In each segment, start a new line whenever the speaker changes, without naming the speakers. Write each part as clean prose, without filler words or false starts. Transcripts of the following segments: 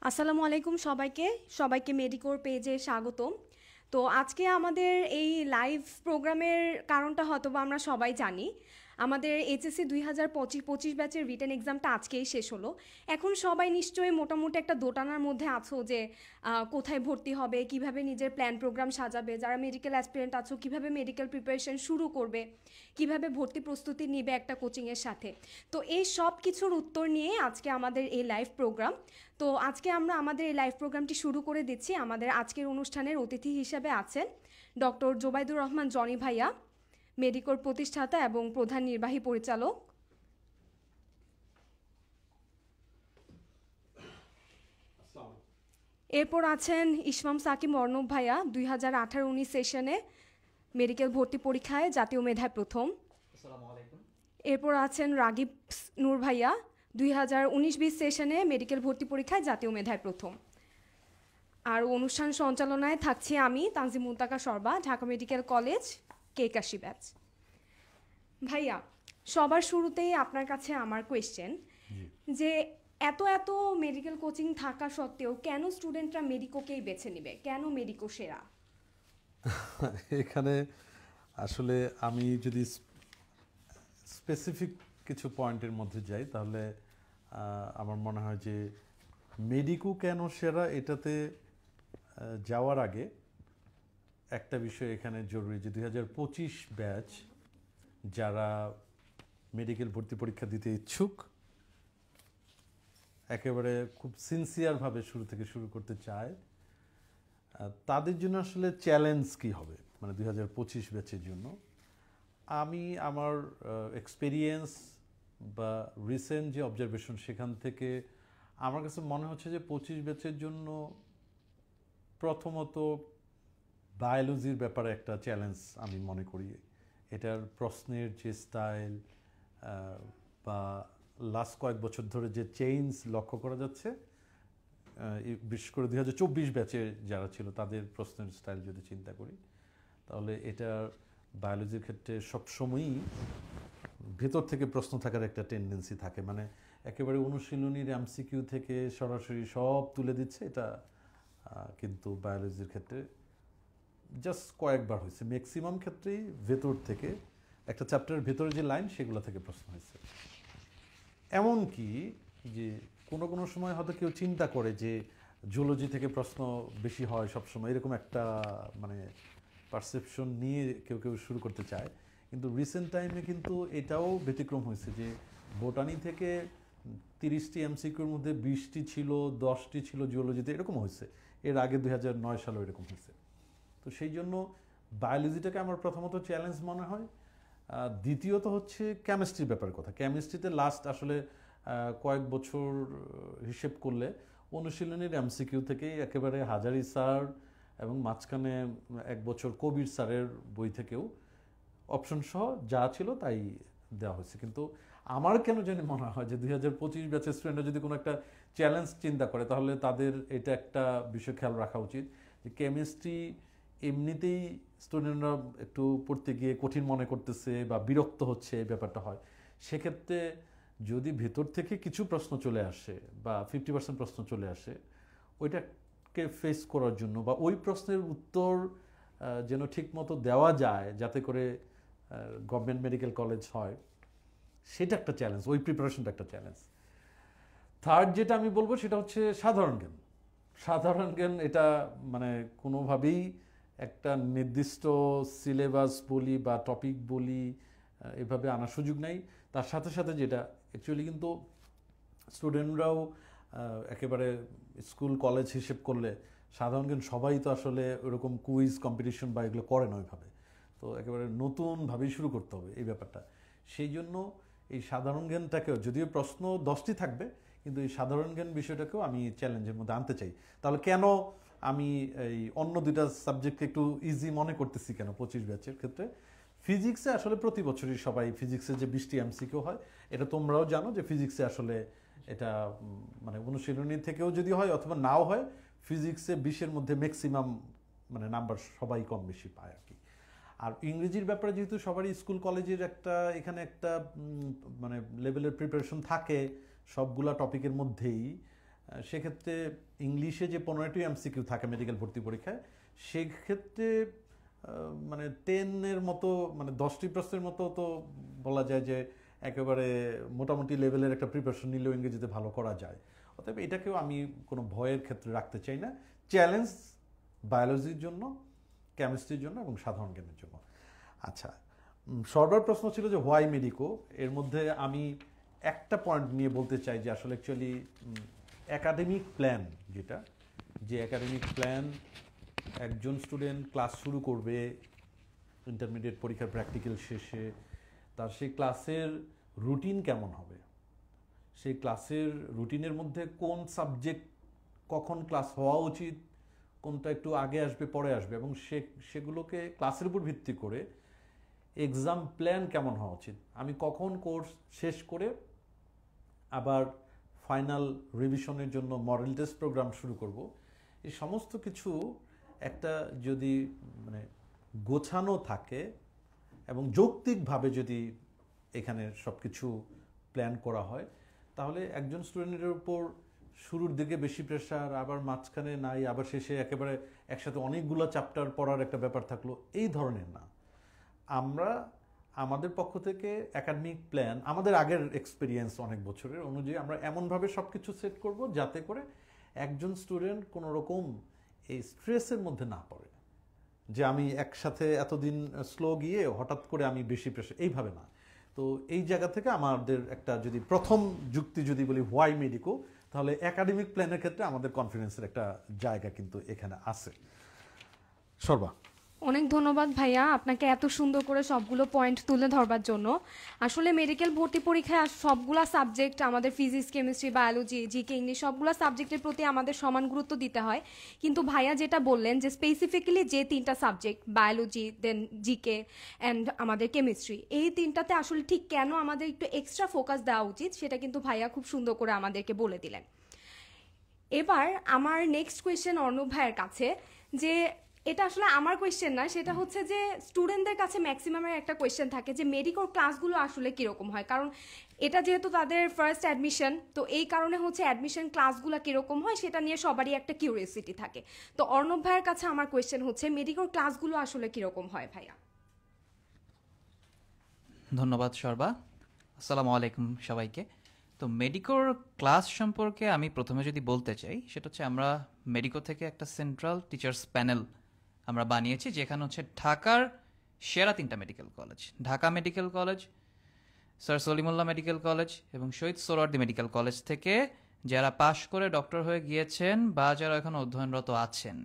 আসসালামু আলাইকুম সবাইকে সবাইকে মেডিকোর পেজে স্বাগতম। তো আজকে আমাদের এই লাইভ প্রোগ্রামের কারণটা হয়তো বা আমরা সবাই জানি। আমাদের এইচএসসি 2025 ব্যাচের রিটেন এক্সামটা আজকেই শেষ হলো। এখন সবাই নিশ্চয়ই মোটামুটি একটা দোটানার মধ্যে আছো যে কোথায় ভর্তি হবে, কিভাবে নিজের প্ল্যান প্রোগ্রাম সাজাবে, যারা মেডিকেল অ্যাসপিরেন্ট আছো কিভাবে মেডিকেল প্রিপারেশন শুরু করবে, কিভাবে ভর্তি প্রস্তুতি নিবে একটা কোচিংয়ের সাথে। তো এই সব কিছুর উত্তর নিয়ে আজকে আমাদের এই লাইভ প্রোগ্রাম। তো আজকে আমরা আমাদের এই লাইভ প্রোগ্রামটি শুরু করে দিচ্ছি। আমাদের আজকের অনুষ্ঠানের অতিথি হিসেবে আছেন ডক্টর জোবাইদুর রহমান জনি ভাইয়া, মেডিকোর প্রতিষ্ঠাতা এবং প্রধান নির্বাহী পরিচালক। এরপর আছেন ইসমাম সাকিব অর্ণব ভাইয়া, 2018-19 সেশনে মেডিকেল ভর্তি পরীক্ষায় জাতীয় মেধায় প্রথম। এরপর আছেন রাগিব নূর ভাইয়া, 2019-20 সেশনে মেডিকেল ভর্তি পরীক্ষায় জাতীয় মেধায় প্রথম। আর অনুষ্ঠান সঞ্চালনায় থাকছি আমি তানজিম মুনতাকা সরবা, ঢাকা মেডিকেল কলেজ কেকাশি ব্যাচ। ভাইয়া, সবার শুরুতেই আপনার কাছে আমার কোয়েশ্চেন যে এত এত মেডিকেল কোচিং থাকা সত্ত্বেও কেন স্টুডেন্টরা মেডিকোকেই বেছে নেবে, কেন মেডিকো সেরা?
এখানে আসলে আমি যদি স্পেসিফিক কিছু পয়েন্টের মধ্যে যাই তাহলে আমার মনে হয় যে মেডিকো কেন সেরা এটাতে যাওয়ার আগে একটা বিষয় এখানে জরুরি যে 2025 ব্যাচ যারা মেডিকেল ভর্তি পরীক্ষা দিতে ইচ্ছুক, একেবারে খুব সিনসিয়ারভাবে শুরু থেকে শুরু করতে চায়, তাদের জন্য আসলে চ্যালেঞ্জ কি হবে মানে 2025 ব্যাচের জন্য। আমি আমার এক্সপেরিয়েন্স বা রিসেন্ট যে অবজারভেশন সেখান থেকে আমার কাছে মনে হচ্ছে যে 25 ব্যাচের জন্য প্রথমত বায়োলজির ব্যাপারে একটা চ্যালেঞ্জ আমি মনে করি। এটার প্রশ্নের যে স্টাইল বা লাস্ট কয়েক বছর ধরে যে চেঞ্জ লক্ষ্য করা যাচ্ছে, বিশেষ করে 2024 ব্যাচে যারা ছিল তাদের প্রশ্নের স্টাইল যদি চিন্তা করি তাহলে এটা বায়োলজির ক্ষেত্রে সবসময়ই ভেতর থেকে প্রশ্ন থাকার একটা টেন্ডেন্সি থাকে, মানে একেবারে অনুশীলনীর এমসিকিউ থেকে সরাসরি সব তুলে দিচ্ছে এটা কিন্তু বায়োলজির ক্ষেত্রে জাস্ট কয়েকবার হয়েছে। ম্যাক্সিমাম ক্ষেত্রেই ভেতর থেকে একটা চ্যাপ্টারের ভেতরে যে লাইন সেগুলো থেকে প্রশ্ন হয়েছে। এমন কি যে কোনো কোনো সময় হয়তো কেউ চিন্তা করে যে জুলজি থেকে প্রশ্ন বেশি হয় সবসময়, এরকম একটা মানে পারসেপশন নিয়ে কেউ কেউ শুরু করতে চায়। কিন্তু রিসেন্ট টাইমে কিন্তু এটাও ব্যতিক্রম হয়েছে যে বোটানি থেকে 30টি এমসিকিউর মধ্যে 20টি ছিল, 10টি ছিল জিওলজিতে, এরকম হয়েছে। এর আগে 2009 সালেও এরকম হয়েছে। তো সেই জন্য বায়োলজিটাকে আমার প্রথমত চ্যালেঞ্জ মনে হয়। দ্বিতীয়ত হচ্ছে কেমিস্ট্রির ব্যাপারের কথা। কেমিস্ট্রিতে লাস্ট আসলে কয়েক বছর হিসেব করলে অনুশীলনীর এমসিকিউ থেকেই একেবারে হাজারি স্যার এবং মাঝখানে এক বছর কবির স্যারের বই থেকেও অপশন সহ যা ছিল তাই দেওয়া হয়েছে। কিন্তু আমার কেন জানি মনে হয় যে 2025 ব্যাচের স্টুডেন্টরা যদি কোনো একটা চ্যালেঞ্জ চিন্তা করে তাহলে তাদের এটা একটা বিষয় খেয়াল রাখা উচিত যে কেমিস্ট্রি এমনিতেই স্টুডেন্টরা একটু পড়তে গিয়ে কঠিন মনে করতেছে বা বিরক্ত হচ্ছে, এই ব্যাপারটা হয়। সেক্ষেত্রে যদি ভেতর থেকে কিছু প্রশ্ন চলে আসে বা 50% প্রশ্ন চলে আসে, ওইটাকে ফেস করার জন্য বা ওই প্রশ্নের উত্তর যেন ঠিক মতো দেওয়া যায় যাতে করে গভর্নমেন্ট মেডিকেল কলেজ হয়, সেটা একটা চ্যালেঞ্জ, ওই প্রিপারেশনটা একটা চ্যালেঞ্জ। থার্ড যেটা আমি বলবো সেটা হচ্ছে সাধারণ জ্ঞান। সাধারণ জ্ঞান এটা মানে কোনোভাবেই একটা নির্দিষ্ট সিলেবাস বলি বা টপিক বলি এভাবে আনার সুযোগ নাই। তার সাথে সাথে যেটা অ্যাকচুয়ালি কিন্তু স্টুডেন্টরাও একেবারে স্কুল কলেজ হিসেব করলে সাধারণ জ্ঞান সবাই তো আসলে ওরকম কুইজ কম্পিটিশন বা এগুলো করে না ওইভাবে। তো একেবারে নতুনভাবেই শুরু করতে হবে এই ব্যাপারটা। সেই জন্য এই সাধারণ জ্ঞানটাকেও, যদিও প্রশ্ন 10টি থাকবে, কিন্তু এই সাধারণ জ্ঞান বিষয়টাকেও আমি চ্যালেঞ্জের মধ্যে আনতে চাই। তাহলে কেন আমি এই অন্য দুইটা সাবজেক্টকে একটু ইজি মনে করতেছি কেন 25 ব্যাচের ক্ষেত্রে? ফিজিক্সে আসলে প্রতি বছরই সবাই ফিজিক্সে যে 20টি এমসিকিউ হয়, এটা তোমরাও জানো যে ফিজিক্সে আসলে এটা মানে অনুশীলনী থেকেও যদি হয় অথবা নাও হয়, ফিজিক্সে 20-এর মধ্যে ম্যাক্সিমাম মানে নাম্বার সবাই কম বেশি পায় আর কি। আর ইংরেজির ব্যাপারে যেহেতু সবারই স্কুল কলেজের একটা এখানে একটা মানে লেভেলের প্রিপারেশন থাকে সবগুলা টপিকের মধ্যেই, সেক্ষেত্রে ইংলিশে যে 15টি এমসিকিউ থাকে মেডিকেল ভর্তি পরীক্ষায়, সেক্ষেত্রে মানে 10-এর মতো, মানে 10টি প্রশ্নের মতো তো বলা যায় যে একেবারে মোটামুটি লেভেলের একটা প্রিপারেশন নিলেও ইংরেজিতে ভালো করা যায়। অতএব এটাকেও আমি কোনো ভয়ের ক্ষেত্রে রাখতে চাই না। চ্যালেঞ্জ বায়োলজির জন্য, কেমিস্ট্রির জন্য এবং সাধারণ জ্ঞানের জন্য। আচ্ছা, সর্বার প্রশ্ন ছিল যে হোয়াই মেডিকো। এর মধ্যে আমি একটা পয়েন্ট নিয়ে বলতে চাই যে আসলে অ্যাকচুয়ালি একাডেমিক প্ল্যান, যেটা যে একাডেমিক প্ল্যান একজন স্টুডেন্ট ক্লাস শুরু করবে ইন্টারমিডিয়েট পরীক্ষার প্র্যাকটিক্যাল শেষে, তার সেই ক্লাসের রুটিন কেমন হবে, সেই ক্লাসের রুটিনের মধ্যে কোন সাবজেক্ট কখন ক্লাস হওয়া উচিত, কোনটা একটু আগে আসবে পরে আসবে, এবং সেগুলোকে ক্লাসের উপর ভিত্তি করে এক্সাম প্ল্যান কেমন হওয়া উচিত, আমি কখন কোর্স শেষ করে আবার ফাইনাল রিভিশনের জন্য মডেল টেস্ট প্রোগ্রাম শুরু করব, এই সমস্ত কিছু একটা যদি মানে গোছানো থাকে এবং যৌক্তিকভাবে যদি এখানে সব কিছু প্ল্যান করা হয়, তাহলে একজন স্টুডেন্টের উপর শুরুর দিকে বেশি প্রেশার, আবার মাঝখানে নাই, আবার শেষে একেবারে একসাথে অনেকগুলো চ্যাপ্টার পড়ার একটা ব্যাপার থাকলো, এই ধরনের না। আমরা আমাদের পক্ষ থেকে একাডেমিক প্ল্যান, আমাদের আগের এক্সপিরিয়েন্স অনেক বছরের অনুযায়ী আমরা এমনভাবে সব কিছু সেট করব যাতে করে একজন স্টুডেন্ট কোনো রকম এই স্ট্রেসের মধ্যে না পড়ে, যে আমি একসাথে এতদিন স্লো গিয়ে হঠাৎ করে আমি বেশি প্রেশার, এইভাবে না। তো এই জায়গা থেকে আমাদের একটা যদি প্রথম যুক্তি যদি বলি হোয়াই মেডিকো, তাহলে একাডেমিক প্ল্যানের ক্ষেত্রে আমাদের কনফিডেন্সের একটা জায়গা কিন্তু এখানে আছে। সর্বা,
অনেক ধন্যবাদ ভাইয়া আপনাকে এত সুন্দর করে সবগুলো পয়েন্ট তুলে ধরবার জন্য। আসলে মেডিকেল ভর্তি পরীক্ষায় সবগুলা সাবজেক্ট, আমাদের physics, chemistry, biology, GK, English, সবগুলো সাবজেক্টের প্রতি আমাদের সমান গুরুত্ব দিতে হয়। কিন্তু ভাইয়া যেটা বললেন যে স্পেসিফিক্যালি যে 3টা subject, biology, then GK and আমাদের কেমিস্ট্রি, এই 3টাতে আসলে ঠিক কেন আমাদের একটু এক্সট্রা ফোকাস দেওয়া উচিত, সেটা কিন্তু ভাইয়া খুব সুন্দর করে আমাদেরকে বলে দিলেন। এবার আমার নেক্সট কোয়েশ্চেন অর্ণব ভাইয়ের কাছে, যে এটা আসলে আমার কোয়েশ্চেন না, সেটা হচ্ছে যে স্টুডেন্টদের কাছে ম্যাক্সিমামের একটা কোয়েশ্চেন থাকে যে মেডিকেল ক্লাসগুলো আসলে কীরকম হয়, কারণ এটা যেহেতু তাদের ফার্স্ট অ্যাডমিশন, তো এই কারণে হচ্ছে অ্যাডমিশন ক্লাসগুলো কীরকম হয় সেটা নিয়ে সবারই একটা কিউরিয়াসিটি থাকে। তো অর্ণব ভাইয়ের কাছে আমার কোয়েশ্চেন হচ্ছে মেডিকেল ক্লাসগুলো আসলে কীরকম হয় ভাইয়া?
ধন্যবাদ সর্বা। আসসালামু আলাইকুম সবাইকে। তো মেডিকোর ক্লাস সম্পর্কে আমি প্রথমে যদি বলতে চাই, সেটা হচ্ছে আমরা মেডিকো থেকে একটা সেন্ট্রাল টিচার্স প্যানেল আমরা বানিয়েছি, যেখানে হচ্ছে ঢাকার সেরা 3টা medical college, Dhaka medical college, sir Salimullah medical college এবং শহীদ সোহরাওয়ার্দী মেডিকেল কলেজ থেকে যারা পাশ করে ডক্টর হয়ে গিয়েছেন বা যারা এখন অধ্যয়নরত আছেন,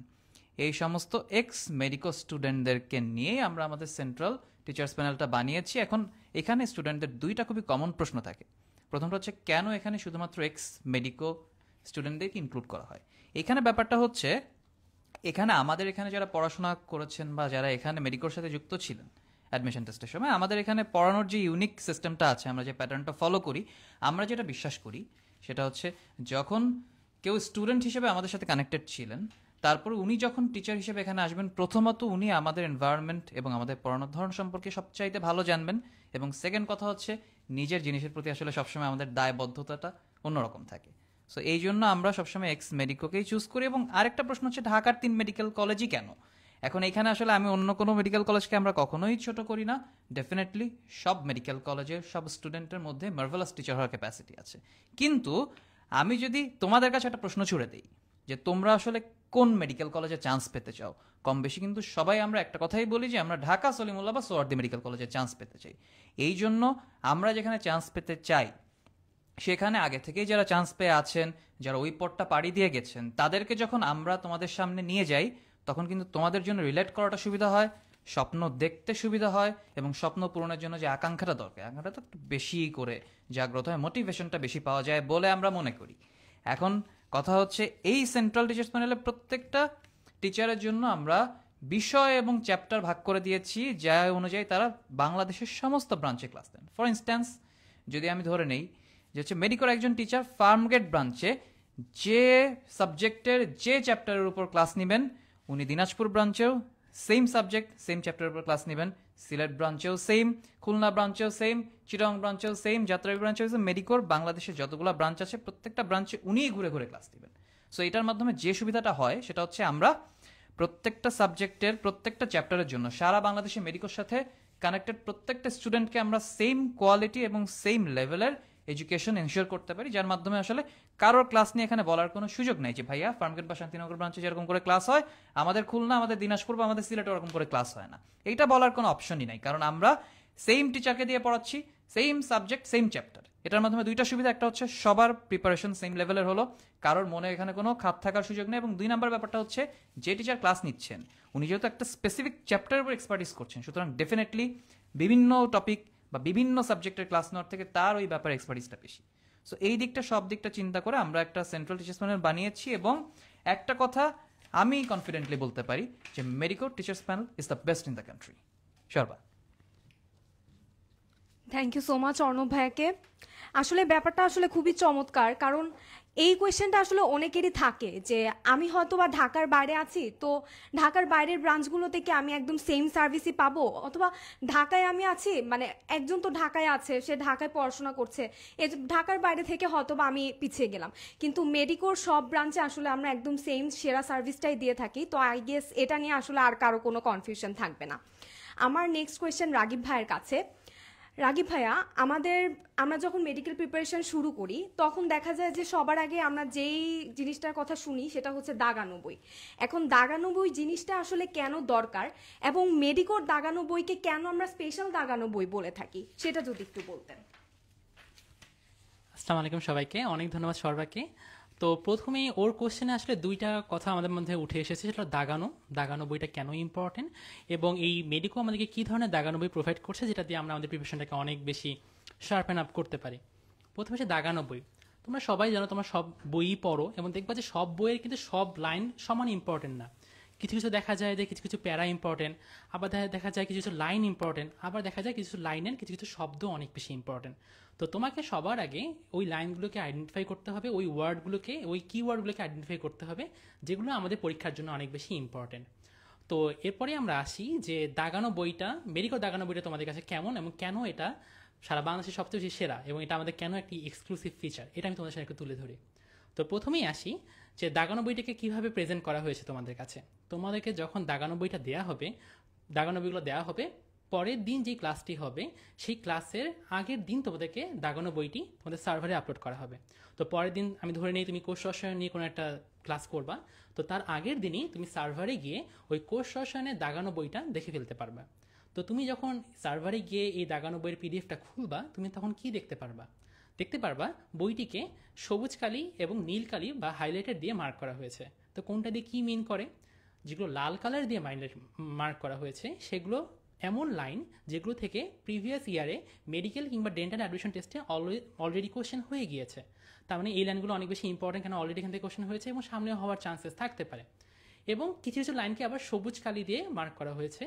এই সমস্ত এক্স মেডিকো স্টুডেন্টদেরকে নিয়ে আমরা আমাদের সেন্ট্রাল টিচার্স প্যানেলটা বানিয়েছি। এখন এখানে স্টুডেন্টদের 2টা খুবই কমন প্রশ্ন থাকে। প্রথমটা হচ্ছে কেন এখানে শুধুমাত্র এক্স মেডিকো স্টুডেন্টদেরকে ইনক্লুড করা হয়। এখানে ব্যাপারটা হচ্ছে, এখানে আমাদের এখানে যারা পড়াশোনা করেছেন বা যারা এখানে মেডিকোর সাথে যুক্ত ছিলেন অ্যাডমিশন টেস্টের সময়, আমাদের এখানে পড়ানোর যে ইউনিক সিস্টেমটা আছে, আমরা যে প্যাটার্নটা ফলো করি, আমরা যেটা বিশ্বাস করি সেটা হচ্ছে যখন কেউ স্টুডেন্ট হিসেবে আমাদের সাথে কানেক্টেড ছিলেন, তারপর উনি যখন টিচার হিসেবে এখানে আসবেন, প্রথমত উনি আমাদের এনভায়রনমেন্ট এবং আমাদের পড়ানোর ধরন সম্পর্কে সবচাইতে ভালো জানবেন, এবং সেকেন্ড কথা হচ্ছে নিজের জিনিসের প্রতি আসলে সবসময় আমাদের দায়বদ্ধতাটা অন্যরকম থাকে। সো এই জন্য আমরা সবসময় এক্স মেডিকোকেই চুজ করি। এবং আরেকটা প্রশ্ন হচ্ছে ঢাকার 3 মেডিকেল কলেজই কেন? এখন এখানে আসলে আমি অন্য কোনো মেডিকেল কলেজকে আমরা কখনোই ছোট করি না। ডেফিনেটলি সব মেডিকেল কলেজের সব স্টুডেন্টের মধ্যে মার্ভেলাস টিচার হওয়ার ক্যাপাসিটি আছে, কিন্তু আমি যদি তোমাদের কাছে একটা প্রশ্ন ছুড়ে দিই যে তোমরা আসলে কোন মেডিকেল কলেজে চান্স পেতে চাও, কম বেশি কিন্তু সবাই আমরা একটা কথাই বলি যে আমরা ঢাকা সলিমুল্লাহ বা সোহরাওয়ার্দী মেডিকেল কলেজে চান্স পেতে চাই। এই জন্য আমরা যেখানে চান্স পেতে চাই সেখানে আগে থেকেই যারা চান্স পেয়ে আছেন, যারা ওই পথটা পাড়ি দিয়ে গেছেন, তাদেরকে যখন আমরা তোমাদের সামনে নিয়ে যাই, তখন কিন্তু তোমাদের জন্য রিলেট করাটা সুবিধা হয়, স্বপ্ন দেখতে সুবিধা হয়, এবং স্বপ্ন পূরণের জন্য যে আকাঙ্ক্ষাটা দরকার, আকাঙ্ক্ষাটা একটু বেশি করে জাগ্রত হয়, মোটিভেশনটা বেশি পাওয়া যায় বলে আমরা মনে করি। এখন কথা হচ্ছে, এই সেন্ট্রাল টিচার্স প্যানেলে প্রত্যেকটা টিচারের জন্য আমরা বিষয় এবং চ্যাপ্টার ভাগ করে দিয়েছি, যা অনুযায়ী তারা বাংলাদেশের সমস্ত ব্রাঞ্চে ক্লাস দেন। ফর ইনস্ট্যান্স, যদি আমি ধরে নেই যে হচ্ছে মেডিকোর একজন টিচার ফার্মগেট ব্রাঞ্চে যে সাবজেক্টের যে চ্যাপ্টারের উপর ক্লাস নেবেন, উনি দিনাজপুর ব্রাঞ্চেও সেম সাবজেক্ট সেম চ্যাপ্টারের উপর ক্লাস নেবেন, সিলেট ব্রাঞ্চেও সেম, খুলনা ব্রাঞ্চেও সেম, চিটাগং ব্রাঞ্চেও সেম, যাত্রাবাড়ি ব্রাঞ্চেও সেম। মেডিকোর বাংলাদেশের যতগুলো ব্রাঞ্চ আছে প্রত্যেকটা ব্রাঞ্চে উনিই ঘুরে ঘুরে ক্লাস দিবেন। সো এটার মাধ্যমে যে সুবিধাটা হয় সেটা হচ্ছে আমরা প্রত্যেকটা সাবজেক্টের প্রত্যেকটা চ্যাপ্টারের জন্য সারা বাংলাদেশে মেডিকোর সাথে কানেক্টেড প্রত্যেকটা স্টুডেন্টকে আমরা সেম কোয়ালিটি এবং সেম লেভেলের এডুকেশন এনশিওর করতে পারি, যার মাধ্যমে আসলে কারোর ক্লাস নিয়ে এখানে বলার কোনো সুযোগ নেই যে ভাইয়া ফার্মগেট বা শান্তিনগর ব্রাঞ্চে যেরকম করে ক্লাস হয় আমাদের খুলনা, আমাদের দিনাজপুর বা আমাদের সিলেটে ওরকম করে ক্লাস হয় না, এইটা বলার কোনো অপশনই নাই। কারণ আমরা সেম টিচারকে দিয়ে পড়াচ্ছি, সেম সাবজেক্ট, সেম চ্যাপ্টার। এটার মাধ্যমে দুইটা সুবিধা, একটা হচ্ছে সবার প্রিপারেশন সেম লেভেলের হলো, কারোর মনে এখানে কোনো খাত থাকার সুযোগ নেই, এবং 2 নাম্বার ব্যাপারটা হচ্ছে যে টিচার ক্লাস নিচ্ছেন উনি যেহেতু একটা স্পেসিফিক চ্যাপ্টারের উপর এক্সপার্টিস করছেন, সুতরাং ডেফিনেটলি বিভিন্ন টপিক বা বিভিন্ন সাবজেক্টের ক্লাস নেওয়ার থেকে তার ওই ব্যাপারে এক্সপার্টিসটা বেশি। সো এই দিকটা সব দিকটা চিন্তা করে আমরা একটা সেন্ট্রাল টিচার্স প্যানেল বানিয়েছি, এবং একটা কথা আমি কনফিডেন্টলি বলতে পারি যে Medico teachers panel is the best in the country. Sarba,
thank you so much Arnab ভাইয়াকে। আসলে ব্যাপারটা আসলে খুবই চমৎকার, কারণ এই কোয়েশ্চেনটা আসলে অনেকেরই থাকে যে আমি হয়তো বা ঢাকার বাইরে আছি, তো ঢাকার বাইরের ব্রাঞ্চগুলো থেকে আমি একদম সেম সার্ভিসই পাবো, অথবা ঢাকায় আমি আছি, মানে একজন তো ঢাকায় আছে, সে ঢাকায় পড়াশোনা করছে, ঢাকার বাইরে থেকে হয়তো বা আমি পিছিয়ে গেলাম, কিন্তু মেডিকোর সব ব্রাঞ্চে আসলে আমরা একদম সেম সেরা সার্ভিসটাই দিয়ে থাকি। তো আই গেস এটা নিয়ে আসলে আর কারো কোনো কনফিউশন থাকবে না। আমার নেক্সট কোয়েশ্চেন রাগিব ভাইয়ের কাছে। রাগিব ভাইয়া, আমরা যখন মেডিকেল প্রিপারেশন শুরু করি তখন দেখা যায় যে সবার আগে আমরা যেই জিনিসটার কথা শুনি সেটা হচ্ছে দাগানো বই। এখন দাগানো বই জিনিসটা আসলে কেন দরকার, এবং মেডিকোর দাগানো বইকে কেন আমরা স্পেশাল দাগানো বই বলে থাকি, সেটা যদি একটু বলতেন।
আসসালামু আলাইকুম সবাইকে, অনেক ধন্যবাদ সর্বাকে। তো প্রথমেই ওর কোশ্চেনে আসলে দুইটা কথা আমাদের মধ্যে উঠে এসেছে, সেটা দাগানো বইটা কেন ইম্পর্টেন্ট, এবং এই মেডিকো আমাদেরকে কী ধরনের দাগানো বই প্রোভাইড করছে যেটা দিয়ে আমরা আমাদের প্রিপারেশনটাকে অনেক বেশি শার্পেন আপ করতে পারি। প্রথমে সে দাগানো বই, তোমরা সবাই জানো, তোমরা সব বইই পড়ো এবং দেখবা যে সব বইয়ের কিন্তু সব লাইন সমান ইম্পর্টেন্ট না। কিছু কিছু দেখা যায় যে কিছু কিছু প্যারা ইম্পর্টেন্ট, আবার দেখা যায় কিছু কিছু লাইন ইম্পর্টেন্ট, আবার দেখা যায় কিছু লাইনের কিছু কিছু শব্দ অনেক বেশি ইম্পর্টেন্ট। তো তোমাকে সবার আগে ওই লাইনগুলোকে আইডেন্টিফাই করতে হবে, ওই ওয়ার্ডগুলোকে, ওই কিওয়ার্ডগুলোকে আইডেন্টিফাই করতে হবে যেগুলো আমাদের পরীক্ষার জন্য অনেক বেশি ইম্পর্টেন্ট। তো এরপরে আমরা আসি যে দাগানো বইটা, মেডিকো দাগানো বইটা তোমাদের কাছে কেমন এবং কেন এটা সারা বাংলাদেশের সবচেয়ে বেশি সেরা, এবং এটা আমাদের কেন একটি এক্সক্লুসিভ ফিচার, এটা আমি তোমাদের সাথে একটু তুলে ধরি। তো প্রথমেই আসি যে দাগানো বইটাকে কীভাবে প্রেজেন্ট করা হয়েছে তোমাদের কাছে। তোমাদেরকে যখন দাগানো বইটা দেওয়া হবে, দাগানো বইগুলো দেওয়া হবে, পরের দিন যে ক্লাসটি হবে সেই ক্লাসের আগের দিন তোমাদেরকে দাগানো বইটি তোমাদের সার্ভারে আপলোড করা হবে। তো পরের দিন আমি ধরে নিই তুমি কোর্স রসায়ন নিয়ে কোনো একটা ক্লাস করবা, তো তার আগের দিনই তুমি সার্ভারে গিয়ে ওই কোর্স রসায়নের দাগানো বইটা দেখে ফেলতে পারবা। তো তুমি যখন সার্ভারে গিয়ে এই দাগানো বইয়ের পিডিএফটা খুলবা, তুমি তখন কি দেখতে পারবা? দেখতে পারবা বইটিকে সবুজ কালি এবং নীল কালি বা হাইলাইটার দিয়ে মার্ক করা হয়েছে। তো কোনটা দিয়ে কি মিন করে? যেগুলো লাল কালার দিয়ে মার্ক করা হয়েছে সেগুলো এমন লাইন যেগুলো থেকে প্রিভিয়াস ইয়ারে মেডিকেল কিংবা ডেন্টাল অ্যাডমিশন টেস্টে অলরেডি কোশ্চেন হয়ে গিয়েছে। তার মানে এই লাইনগুলো অনেক বেশি ইম্পর্টেন্ট, কেন অলরেডি এখান থেকে কোশ্চেন হয়েছে এবং সামনে হওয়ার চান্সেস থাকতে পারে। এবং কিছু কিছু লাইনকে আবার সবুজ কালি দিয়ে মার্ক করা হয়েছে,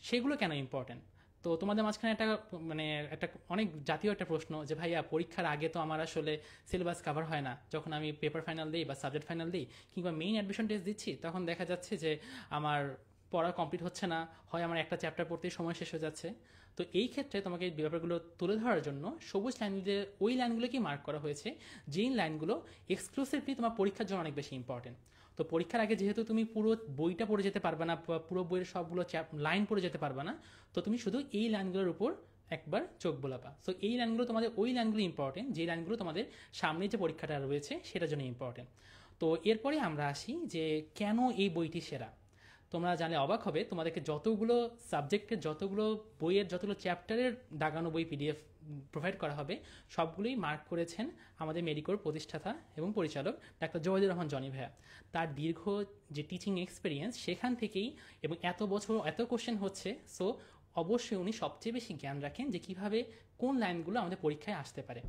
সেগুলো কেন ইম্পর্টেন্ট? তো তোমাদের মাঝখানে একটা অনেক জাতীয় একটা প্রশ্ন যে ভাইয়া পরীক্ষার আগে তো আমার আসলে সিলেবাস কভার হয় না, যখন আমি পেপার ফাইনাল দিই বা সাবজেক্ট ফাইনাল দিই কিংবা মেইন অ্যাডমিশন টেস্ট দিচ্ছি, তখন দেখা যাচ্ছে যে আমার পড়া কমপ্লিট হচ্ছে না, হয় আমার একটা চ্যাপ্টার পড়তেই সময় শেষ হয়ে যাচ্ছে। তো এই ক্ষেত্রে তোমাকে এই ব্যাপারগুলো তুলে ধরার জন্য সবুজ লাইনগুলো, ওই লাইনগুলোকেই মার্ক করা হয়েছে যেই লাইনগুলো এক্সক্লুসিভলি তোমার পরীক্ষার জন্য অনেক বেশি ইম্পর্টেন্ট। তো পরীক্ষার আগে যেহেতু তুমি পুরো বইটা পড়ে যেতে পারবে না, পুরো বইয়ের সবগুলো লাইন পড়ে যেতে পারবে না, তো তুমি শুধু এই লাইনগুলোর উপর একবার চোখ বোলাবা। সো এই লাইনগুলো তোমাদের, ওই লাইনগুলো ইম্পর্টেন্ট যে লাইনগুলো তোমাদের সামনে যে পরীক্ষাটা রয়েছে সেটার জন্য ইম্পর্টেন্ট। তো এরপরে আমরা আসি যে কেন এই বইটি সেরা। তোমরা জানলে অবাক হবে, তোমাদেরকে যতগুলো সাবজেক্টের, যতগুলো বইয়ের, যতগুলো চ্যাপ্টারের দাগানো বই পিডিএফ প্রোভাইড করা হবে সবগুলোই মার্ক করেছেন আমাদের মেডিকোর প্রতিষ্ঠাতা এবং পরিচালক ডাক্তার জওয়াদুর রহমান জনি ভাইয়া। তার দীর্ঘ যে টিচিং এক্সপিরিয়েন্স সেখান থেকেই, এবং এত বছর এত কোশ্চেন হচ্ছে, সো অবশ্যই উনি সবচেয়ে বেশি জ্ঞান রাখেন যে কিভাবে কোন লাইনগুলো আমাদের পরীক্ষায় আসতে পারে।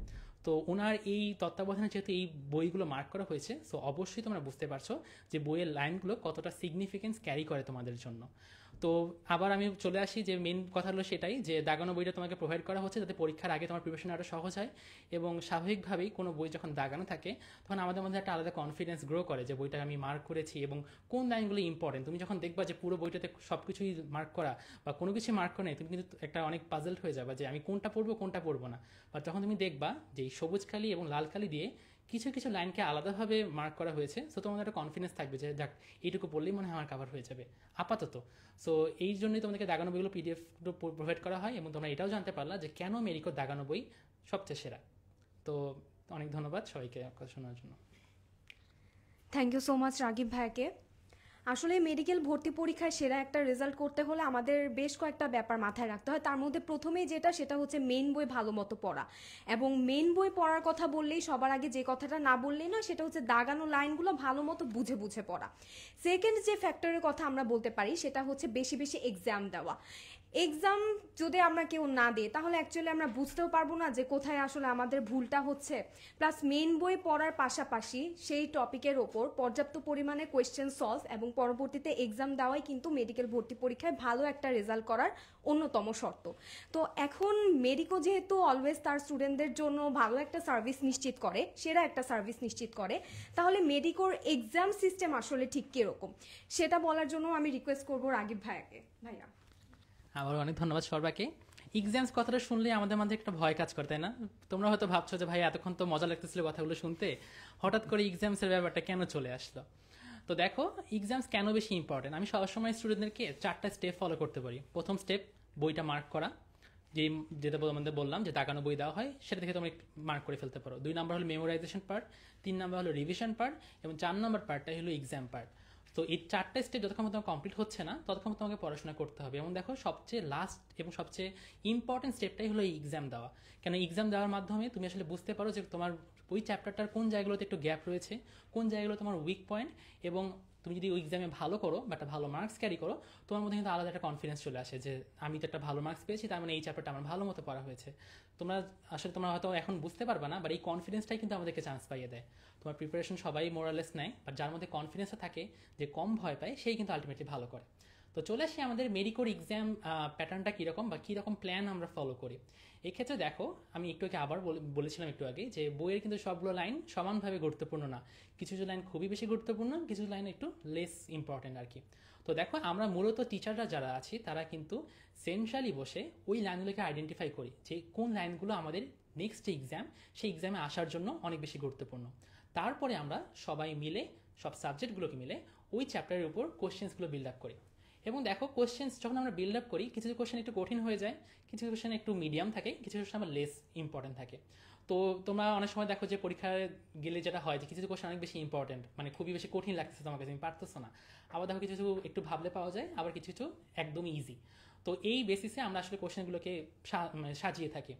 তো ওনার এই তত্ত্বাবধানে যেহেতু এই বইগুলো মার্ক করা হয়েছে, সো অবশ্যই তোমরা বুঝতে পারছো যে বইয়ের লাইনগুলো কতটা সিগনিফিকেন্স ক্যারি করে তোমাদের জন্য। তো আবার আমি চলে আসি যে মেন কথা হলো সেটাই, যে দাগানো বইটা তোমাকে প্রোভাইড করা হচ্ছে যাতে পরীক্ষার আগে তোমার প্রিপারেশন আরও সহজ হয়, এবং স্বাভাবিকভাবেই কোনো বই যখন দাগানো থাকে তখন আমাদের মধ্যে একটা আলাদা কনফিডেন্স গ্রো করে যে বইটা আমি মার্ক করেছি এবং কোন লাইনগুলো ইম্পর্টেন্ট। তুমি যখন দেখবা যে পুরো বইটাতে সব কিছুই মার্ক করা বা কোনো কিছু মার্ক করে নেই, তুমি কিন্তু একটা অনেক পাজলড হয়ে যাবে যে আমি কোনটা পড়বো কোনটা পড়বো না। বা যখন তুমি দেখবা যে এই সবুজ কালি এবং লাল কালি দিয়ে কিছু কিছু লাইনকে আলাদাভাবে মার্ক করা হয়েছে, সো তোমাদের একটা কনফিডেন্স থাকবে যে যাক এইটুকু পড়লেই মনে হয় আমার কাভার হয়ে যাবে আপাতত। সো এই জন্যই তোমাদেরকে দাগানো বইগুলো পিডিএফ প্রোভাইড করা হয়, এবং তোমরা এটাও জানতে পারলা যে কেন মেরিকোর দাগানো বই সবচেয়ে সেরা। তো অনেক ধন্যবাদ সবাইকে কথা শোনার জন্য।
Thank you so much Ragib ভাইকে। আসলে মেডিকেল ভর্তি পরীক্ষায় সেরা একটা রেজাল্ট করতে হলে আমাদের বেশ কয়েকটা ব্যাপার মাথায় রাখতে হয়। তার মধ্যে প্রথমেই সেটা হচ্ছে মেইন বই ভালো মতো পড়া। এবং মেইন বই পড়ার কথা বললেই সবার আগে যে কথাটা না বললেই না, সেটা হচ্ছে দাগানো লাইনগুলো ভালো মতো বুঝে বুঝে পড়া। সেকেন্ড যে ফ্যাক্টরের কথা আমরা বলতে পারি সেটা হচ্ছে বেশি বেশি এক্সাম দেওয়া। এক্সাম যদি আমরা কেউ না দিই তাহলে অ্যাকচুয়ালি আমরা বুঝতেও পারবো না যে কোথায় আসলে আমাদের ভুলটা হচ্ছে। প্লাস মেইন বই পড়ার পাশাপাশি সেই টপিকের ওপর পর্যাপ্ত পরিমাণে কোয়েশ্চেন সলভ এবং পরবর্তীতে এক্সাম দেওয়াই কিন্তু মেডিকেল ভর্তি পরীক্ষায় ভালো একটা রেজাল্ট করার অন্যতম শর্ত। তো এখন মেডিকো যেহেতু অলওয়েজ তার স্টুডেন্টদের জন্য ভালো একটা সার্ভিস নিশ্চিত করে, সেরা একটা সার্ভিস নিশ্চিত করে, তাহলে মেডিকোর এক্সাম সিস্টেম আসলে ঠিক কীরকম সেটা বলার জন্য আমি রিকোয়েস্ট করবো রাগিব ভাইয়া।
আবার অনেক ধন্যবাদ সর্বাকে। এক্সামস কথাটা শুনলে আমাদের মধ্যে একটা ভয় কাজ করে, তাই না? তোমরা হয়তো ভাবছো যে ভাই এতক্ষণ তো মজা লাগতেছিল কথাগুলো শুনতে, হঠাৎ করে এক্সামসের ব্যাপারটা কেন চলে আসলো। তো দেখো এক্সামস কেন বেশি ইম্পর্টেন্ট, আমি সবসময় স্টুডেন্টদেরকে 4টা স্টেপ ফলো করতে পারি। প্রথম স্টেপ বইটা মার্ক করা, যেটা আমাদের বললাম যে দাগানো বই দেওয়া হয় সেটা থেকে তোমরা মার্ক করে ফেলতে পারো। 2 নাম্বার হলো মেমোরাইজেশন পার্ট, 3 নাম্বার হলো রিভিশন পার্ট, এবং 4 নাম্বার পার্টটাই হলো এক্সাম পার্ট। তো এই 4টা স্টেপ যতক্ষণ তোমার কমপ্লিট হচ্ছে না ততক্ষণ তোমাকে পড়াশোনা করতে হবে। এবং দেখো সবচেয়ে লাস্ট এবং সবচেয়ে ইম্পর্টেন্ট স্টেপটাই হলো এই এক্সাম দেওয়া। কেন এক্সাম দেওয়ার মাধ্যমে তুমি আসলে বুঝতে পারো যে তোমার ওই চ্যাপ্টারটার কোন জায়গাগুলোতে একটু গ্যাপ রয়েছে, কোন জায়গাগুলো তোমার উইক পয়েন্ট, এবং তুমি যদি ওই এক্সামে ভালো করো বা একটা ভালো মার্কস ক্যারি করো, তোমার মধ্যে কিন্তু আলাদা একটা কনফিডেন্স চলে আসে যে আমি তো একটা ভালো মার্কস পেয়েছি, তার মানে এই চ্যাপ্টারটা আমার ভালো মতো পড়া হয়েছে। তোমরা হয়তো এখন বুঝতে পারবে না, বাট এই কনফিডেন্সটাই কিন্তু আমাদেরকে চান্স পাইয়ে দেয়। তোমার প্রিপারেশন সবাই মোরালেস নেয়, বাট যার মধ্যে কনফিডেন্সটা থাকে, যে কম ভয় পায়, সেই কিন্তু আলটিমেটলি ভালো করে। তো চলে আসি আমাদের মেডিকোর এক্সাম প্যাটার্নটা কীরকম বা কীরকম প্ল্যান আমরা ফলো করি। এক্ষেত্রে দেখো আমি একটু আগে আবার বলেছিলাম একটু আগে যে বইয়ের কিন্তু সবগুলো লাইন সমানভাবে গুরুত্বপূর্ণ না, কিছু কিছু লাইন খুবই বেশি গুরুত্বপূর্ণ, কিছু লাইন একটু লেস ইম্পর্টেন্ট আর কি। তো দেখো আমরা মূলত টিচাররা যারা আছি তারা কিন্তু সেন্ট্রালি বসে ওই লাইনগুলোকে আইডেন্টিফাই করি যে কোন লাইনগুলো আমাদের নেক্সট যে এক্সাম সেই এক্সামে আসার জন্য অনেক বেশি গুরুত্বপূর্ণ। তারপরে আমরা সবাই মিলে সব সাবজেক্টগুলোকে মিলে ওই চ্যাপ্টারের উপর কোশ্চেন্সগুলো বিল্ড আপ করি। এবং দেখো কোশ্চেন্স যখন আমরা বিল্ড আপ করি, কিছু কিছু কোশ্চেন একটু কঠিন হয়ে যায়, কিছু কিছু কোশ্চেন একটু মিডিয়াম থাকে, কিছু কোশ্চেন আবার লেস ইম্পর্টেন্ট থাকে। তো তোমরা অনেক সময় দেখো যে পরীক্ষায় গেলে যেটা হয় যে কিছু কিছু কোশ্চেন অনেক বেশি ইম্পর্টেন্ট, মানে খুবই বেশি কঠিন লাগতেছে তোমার কাছে, তুমি পারতেছো না। আবার দেখো কিছু কিছু একটু ভাবলে পাওয়া যায়, আবার কিছু কিছু একদমই ইজি। তো এই বেসিসে আমরা আসলে কোশ্চেনগুলোকে সাজিয়ে থাকি।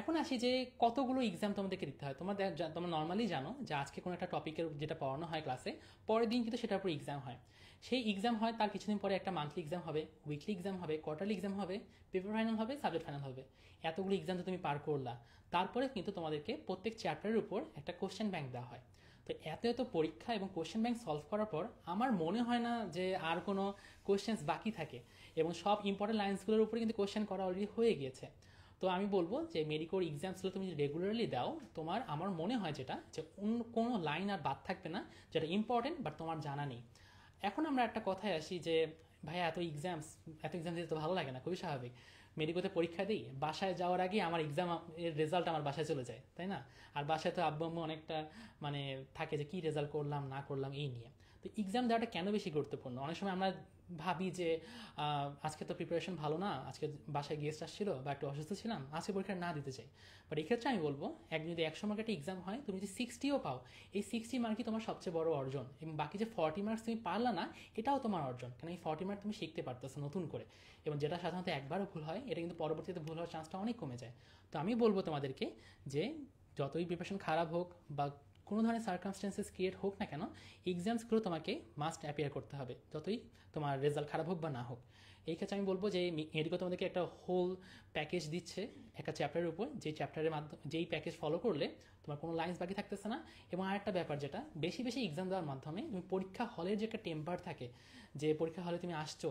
এখন আসি যে কতগুলো এক্সাম তোমাদেরকে দিতে হয়। তোমরা নর্মালি জানো যে আজকে কোনো একটা টপিকের যেটা পড়ানো হয় ক্লাসে, পরের দিন কিন্তু সেটার উপর এক্সাম হয়। সেই এক্সাম হয়, তার কিছুদিন পরে একটা মান্থলি এক্সাম হবে, উইকলি এক্সাম হবে, কোয়ার্টারলি এক্সাম হবে, পেপার ফাইনাল হবে, সাবজেক্ট ফাইনাল হবে। এতগুলো এক্সাম তো তুমি পার করলা, তারপরে কিন্তু তোমাদেরকে প্রত্যেক চ্যাপ্টারের উপর একটা কোশ্চেন ব্যাংক দেওয়া হয়। তো এত এত পরীক্ষা এবং কোশ্চেন ব্যাংক সলভ করার পর আমার মনে হয় না যে আর কোনো কোশ্চেন্স বাকি থাকে, এবং সব ইম্পর্টেন্ট লাইন্সগুলোর উপরে কিন্তু কোশ্চেন করা অলরেডি হয়ে গিয়েছে। তো আমি বলবো যে মেডিকোর এক্সামসগুলো তুমি যদি রেগুলারলি দাও, আমার মনে হয় যেটা যে অন্য কোনো লাইন আর বাদ থাকবে না যেটা ইম্পর্টেন্ট বাট তোমার জানা নেই। এখন আমরা একটা কথায় আসি যে ভাইয়া এত এক্সাম দিতে তো ভালো লাগে না, খুবই স্বাভাবিক। মেডিকোতে পরীক্ষা দিই, বাসায় যাওয়ার আগে আমার এক্সাম এর রেজাল্ট আমার বাসায় চলে যায়, তাই না? আর বাসায় তো আব্বু আম্মু অনেকটা মানে থাকে যে কী রেজাল্ট করলাম না করলাম এই নিয়ে। তো এক্সাম দেওয়াটা কেন বেশি গুরুত্বপূর্ণ? অনেক সময় আমরা ভাবি যে আজকে তো প্রিপারেশন ভালো না, আজকে বাসায় গেস্ট আসছিল বা একটু অসুস্থ ছিলাম, আজকে পরীক্ষা না দিতে চাই। বাট এক্ষেত্রে আমি বলবো যদি 100 মার্কের একটা এক্সাম হয়, তুমি যদি 60ও পাও, এই 60 মার্কই তোমার সবচেয়ে বড় অর্জন, এবং বাকি যে 40 মার্কস তুমি পারলা না এটাও তোমার অর্জন, কারণ এই 40 মার্ক তুমি শিখতে পারতেছো নতুন করে, এবং যেটা সাধারণত একবারও ভুল হয় এটা কিন্তু পরবর্তীতে ভুল হওয়ার চান্সটা অনেক কমে যায়। তো আমি বলবো তোমাদেরকে যে যতই প্রিপারেশন খারাপ হোক বা কোনো ধরনের সার্কামস্টেন্সেস ক্রিয়েট হোক না কেন, এক্সামসগুলো তোমাকে মাস্ট অ্যাপিয়ার করতে হবে, যতই তোমার রেজাল্ট খারাপ হোক বা না হোক। এই ক্ষেত্রে আমি বলবো যে মেডিকো তোমাদেরকে একটা হোল প্যাকেজ দিচ্ছে একটা চ্যাপ্টারের উপর, যেই প্যাকেজ ফলো করলে তোমার কোনো লাইন্স বাকি থাকতেছে না। এবং আরেকটা ব্যাপার যেটা বেশি বেশি এক্সাম দেওয়ার মাধ্যমে তুমি পরীক্ষা হলের যে একটা টেম্পার থাকে, যে পরীক্ষা হলে তুমি আসছো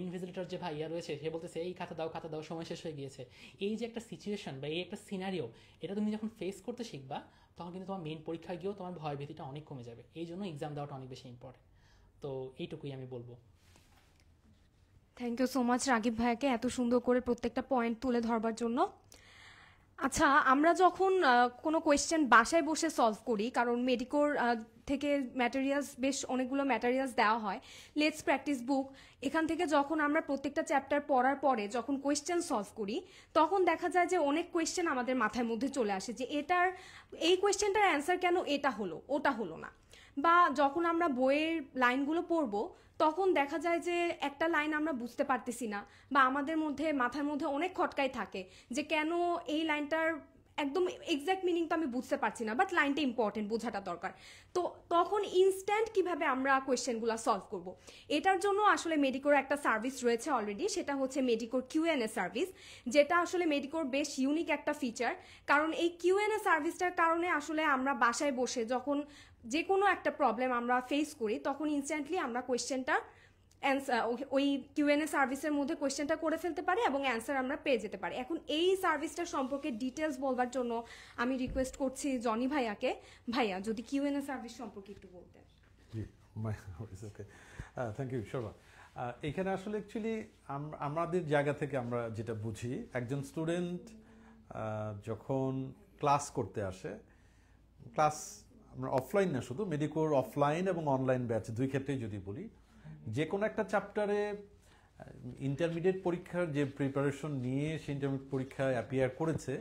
ইনভিজিলেটর যে ভাইয়া রয়েছে সে বলতেছে এই খাতা দাও সময় শেষ হয়ে গিয়েছে। এই যে একটা সিচুয়েশন বা এই একটা সিনারিও, এটা তুমি যখন ফেস করতে শিখবা তখন কিন্তু তোমার মেইন পরীক্ষায় গিয়েও তোমার ভয় ভীতিটা অনেক কমে যাবে। এই জন্য এক্সাম দেওয়াটা অনেক বেশি ইম্পর্টেন্ট। তো এইটুকুই আমি বলবো।
Thank you so much Ragib ভাইয়াকে এত সুন্দর করে প্রত্যেকটা পয়েন্ট তুলে ধরবার জন্য। আচ্ছা, আমরা যখন কোনো কোয়েশ্চেন বাসায় বসে সলভ করি, কারণ মেডিকোর থেকে ম্যাটেরিয়ালস, বেশ অনেকগুলো ম্যাটেরিয়ালস দেওয়া হয়, লেটস প্র্যাকটিস বুক, এখান থেকে যখন আমরা প্রত্যেকটা চ্যাপ্টার পড়ার পরে যখন কোয়েশ্চেন সলভ করি, তখন দেখা যায় যে অনেক কোয়েশ্চেন আমাদের মাথার মধ্যে চলে আসে যে এটার, এই কোয়েশ্চেনটার অ্যান্সার কেন এটা হলো ওটা হলো না। বা যখন আমরা বইয়ের লাইনগুলো পড়বো তখন দেখা যায় যে একটা লাইন আমরা বুঝতে পারতেছি না, বা আমাদের মধ্যে মাথার মধ্যে অনেক খটকাই থাকে যে কেন এই লাইনটার একদম এক্স্যাক্ট মিনিং তো আমি বুঝতে পারছি না, বাট লাইনটা ইম্পর্টেন্ট, বোঝাটা দরকার। তো তখন ইনস্ট্যান্ট কিভাবে আমরা কোয়েশ্চেনগুলো সলভ করব, এটার জন্য আসলে মেডিকোর একটা সার্ভিস রয়েছে অলরেডি, সেটা হচ্ছে মেডিকোর কিউএনএ সার্ভিস, যেটা আসলে মেডিকোর বেশ ইউনিক একটা ফিচার। কারণ এই কিউএনএ সার্ভিসটার কারণে আসলে আমরা বাসায় বসে যখন যে কোনো একটা প্রবলেম আমরা ফেস করি তখন ইনস্ট্যান্টলি আমরা কোয়েশ্চেনটা ওই কিউএনএ সার্ভিসের মধ্যে কোয়েশ্চেনটা করে ফেলতে পারি এবং অ্যান্সার আমরা পেয়ে যেতে পারি। এখন এই সার্ভিসটা সম্পর্কে ডিটেলস বলবার জন্য আমি রিকোয়েস্ট করছি জনি ভাইয়াকে। ভাইয়া যদি কিউএনএ সার্ভিস সম্পর্কে একটু বলতেন।
জি, ওকে, থ্যাংক ইউ শোভা। এখানে আসলে অ্যাকচুয়ালি আমাদের জায়গা থেকে আমরা যেটা বুঝি, একজন স্টুডেন্ট যখন ক্লাস করতে আসে, ক্লাস আমরা অফলাইন না, শুধু মেডিকোর অফলাইন এবং অনলাইন ব্যাচ দুই ক্ষেত্রেই যদি বলি, যে কোনো একটা চ্যাপ্টারে ইন্টারমিডিয়েট পরীক্ষার যে প্রিপারেশন নিয়ে সে ইন্টারমিডিয়েট পরীক্ষায় অ্যাপিয়ার করেছে,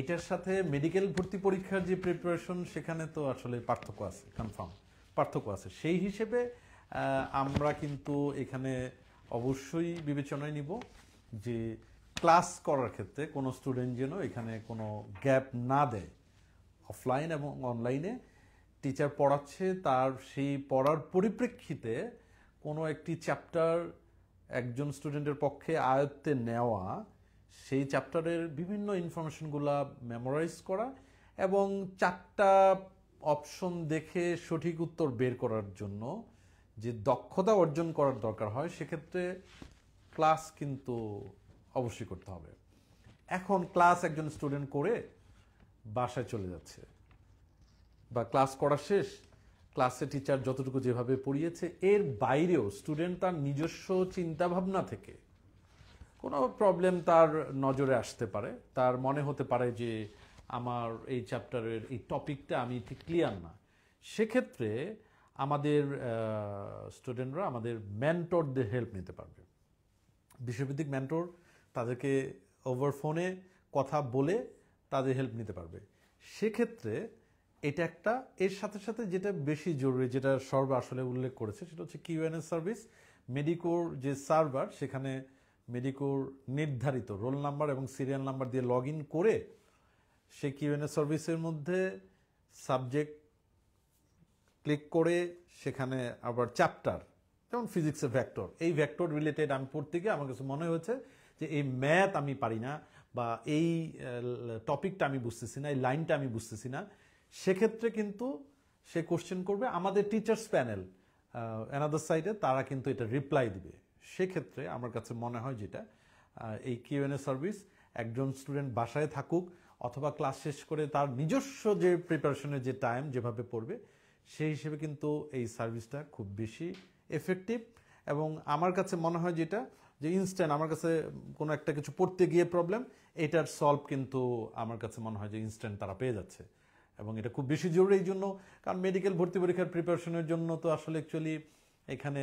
এটার সাথে মেডিকেল ভর্তি পরীক্ষার যে প্রিপারেশন, সেখানে তো আসলে পার্থক্য আছে, কনফার্ম পার্থক্য আছে। সেই হিসেবে আমরা কিন্তু এখানে অবশ্যই বিবেচনায় নিব যে ক্লাস করার ক্ষেত্রে কোনো স্টুডেন্ট যেন এখানে কোনো গ্যাপ না দেয়। অফলাইন এবং অনলাইনে টিচার পড়াচ্ছে, তার সেই পড়ার পরিপ্রেক্ষিতে কোনো একটি চ্যাপ্টার একজন স্টুডেন্টের পক্ষে আয়ত্তে নেওয়া, সেই চ্যাপ্টারের বিভিন্ন ইনফরমেশনগুলা মেমোরাইজ করা এবং 4টা অপশন দেখে সঠিক উত্তর বের করার জন্য যে দক্ষতা অর্জন করার দরকার হয়, সেক্ষেত্রে ক্লাস কিন্তু অবশ্যই করতে হবে। এখন ক্লাস একজন স্টুডেন্ট করে বাসায় চলে যাচ্ছে, বা ক্লাস করা শেষ, ক্লাসে টিচার যতটুকু যেভাবে পড়িয়েছে এর বাইরেও স্টুডেন্ট তার নিজস্ব চিন্তাভাবনা থেকে কোনো প্রবলেম তার নজরে আসতে পারে, তার মনে হতে পারে যে আমার এই চ্যাপ্টারের এই টপিকটা আমি ঠিক ক্লিয়ার না। সেক্ষেত্রে আমাদের স্টুডেন্টরা আমাদের মেন্টরদের হেল্প নিতে পারবে। বিষয়ভিত্তিক মেন্টর, তাদেরকে ওভার ফোনে কথা বলে তাদের হেল্প নিতে পারবে। সেক্ষেত্রে এটা একটা, এর সাথে সাথে যেটা বেশি জরুরি, যেটা সর্ব আসলে উল্লেখ করেছে, সেটা হচ্ছে কিউএনএ সার্ভিস। মেডিকোর যে সার্ভার, সেখানে মেডিকোর নির্ধারিত রোল নাম্বার এবং সিরিয়াল নাম্বার দিয়ে লগ ইন করে সেই কিউএনএ সার্ভিসের মধ্যে সাবজেক্ট ক্লিক করে সেখানে আবার চ্যাপ্টার, যেমন ফিজিক্সের ভেক্টর, এই ভেক্টর রিলেটেড আমি পড়তে গিয়ে আমার কাছে মনে হয়েছে যে এই ম্যাথ আমি পারি না, বা এই টপিকটা আমি বুঝতেছি না, এই লাইনটা আমি বুঝতেছি না, সেক্ষেত্রে কিন্তু সে কোশ্চেন করবে, আমাদের টিচার্স প্যানেল অ্যানাদার সাইডে তারা কিন্তু এটা রিপ্লাই দিবে। সেক্ষেত্রে আমার কাছে মনে হয় যেটা এই কিউএনএ সার্ভিস একজন স্টুডেন্ট বাসায় থাকুক অথবা ক্লাস শেষ করে তার নিজস্ব যে প্রিপারেশনের যে টাইম যেভাবে পড়বে, সেই হিসেবে কিন্তু এই সার্ভিসটা খুব বেশি এফেক্টিভ। এবং আমার কাছে মনে হয় যেটা যে ইনস্ট্যান্ট, আমার কাছে কোনো একটা কিছু পড়তে গিয়ে প্রবলেম, এটার সলভ কিন্তু আমার কাছে মনে হয় যে ইনস্ট্যান্ট তারা পেয়ে যাচ্ছে, এবং এটা খুব বেশি জরুরি এই জন্য, কারণ মেডিকেল ভর্তি পরীক্ষার প্রিপারেশনের জন্য তো আসলে অ্যাকচুয়ালি এখানে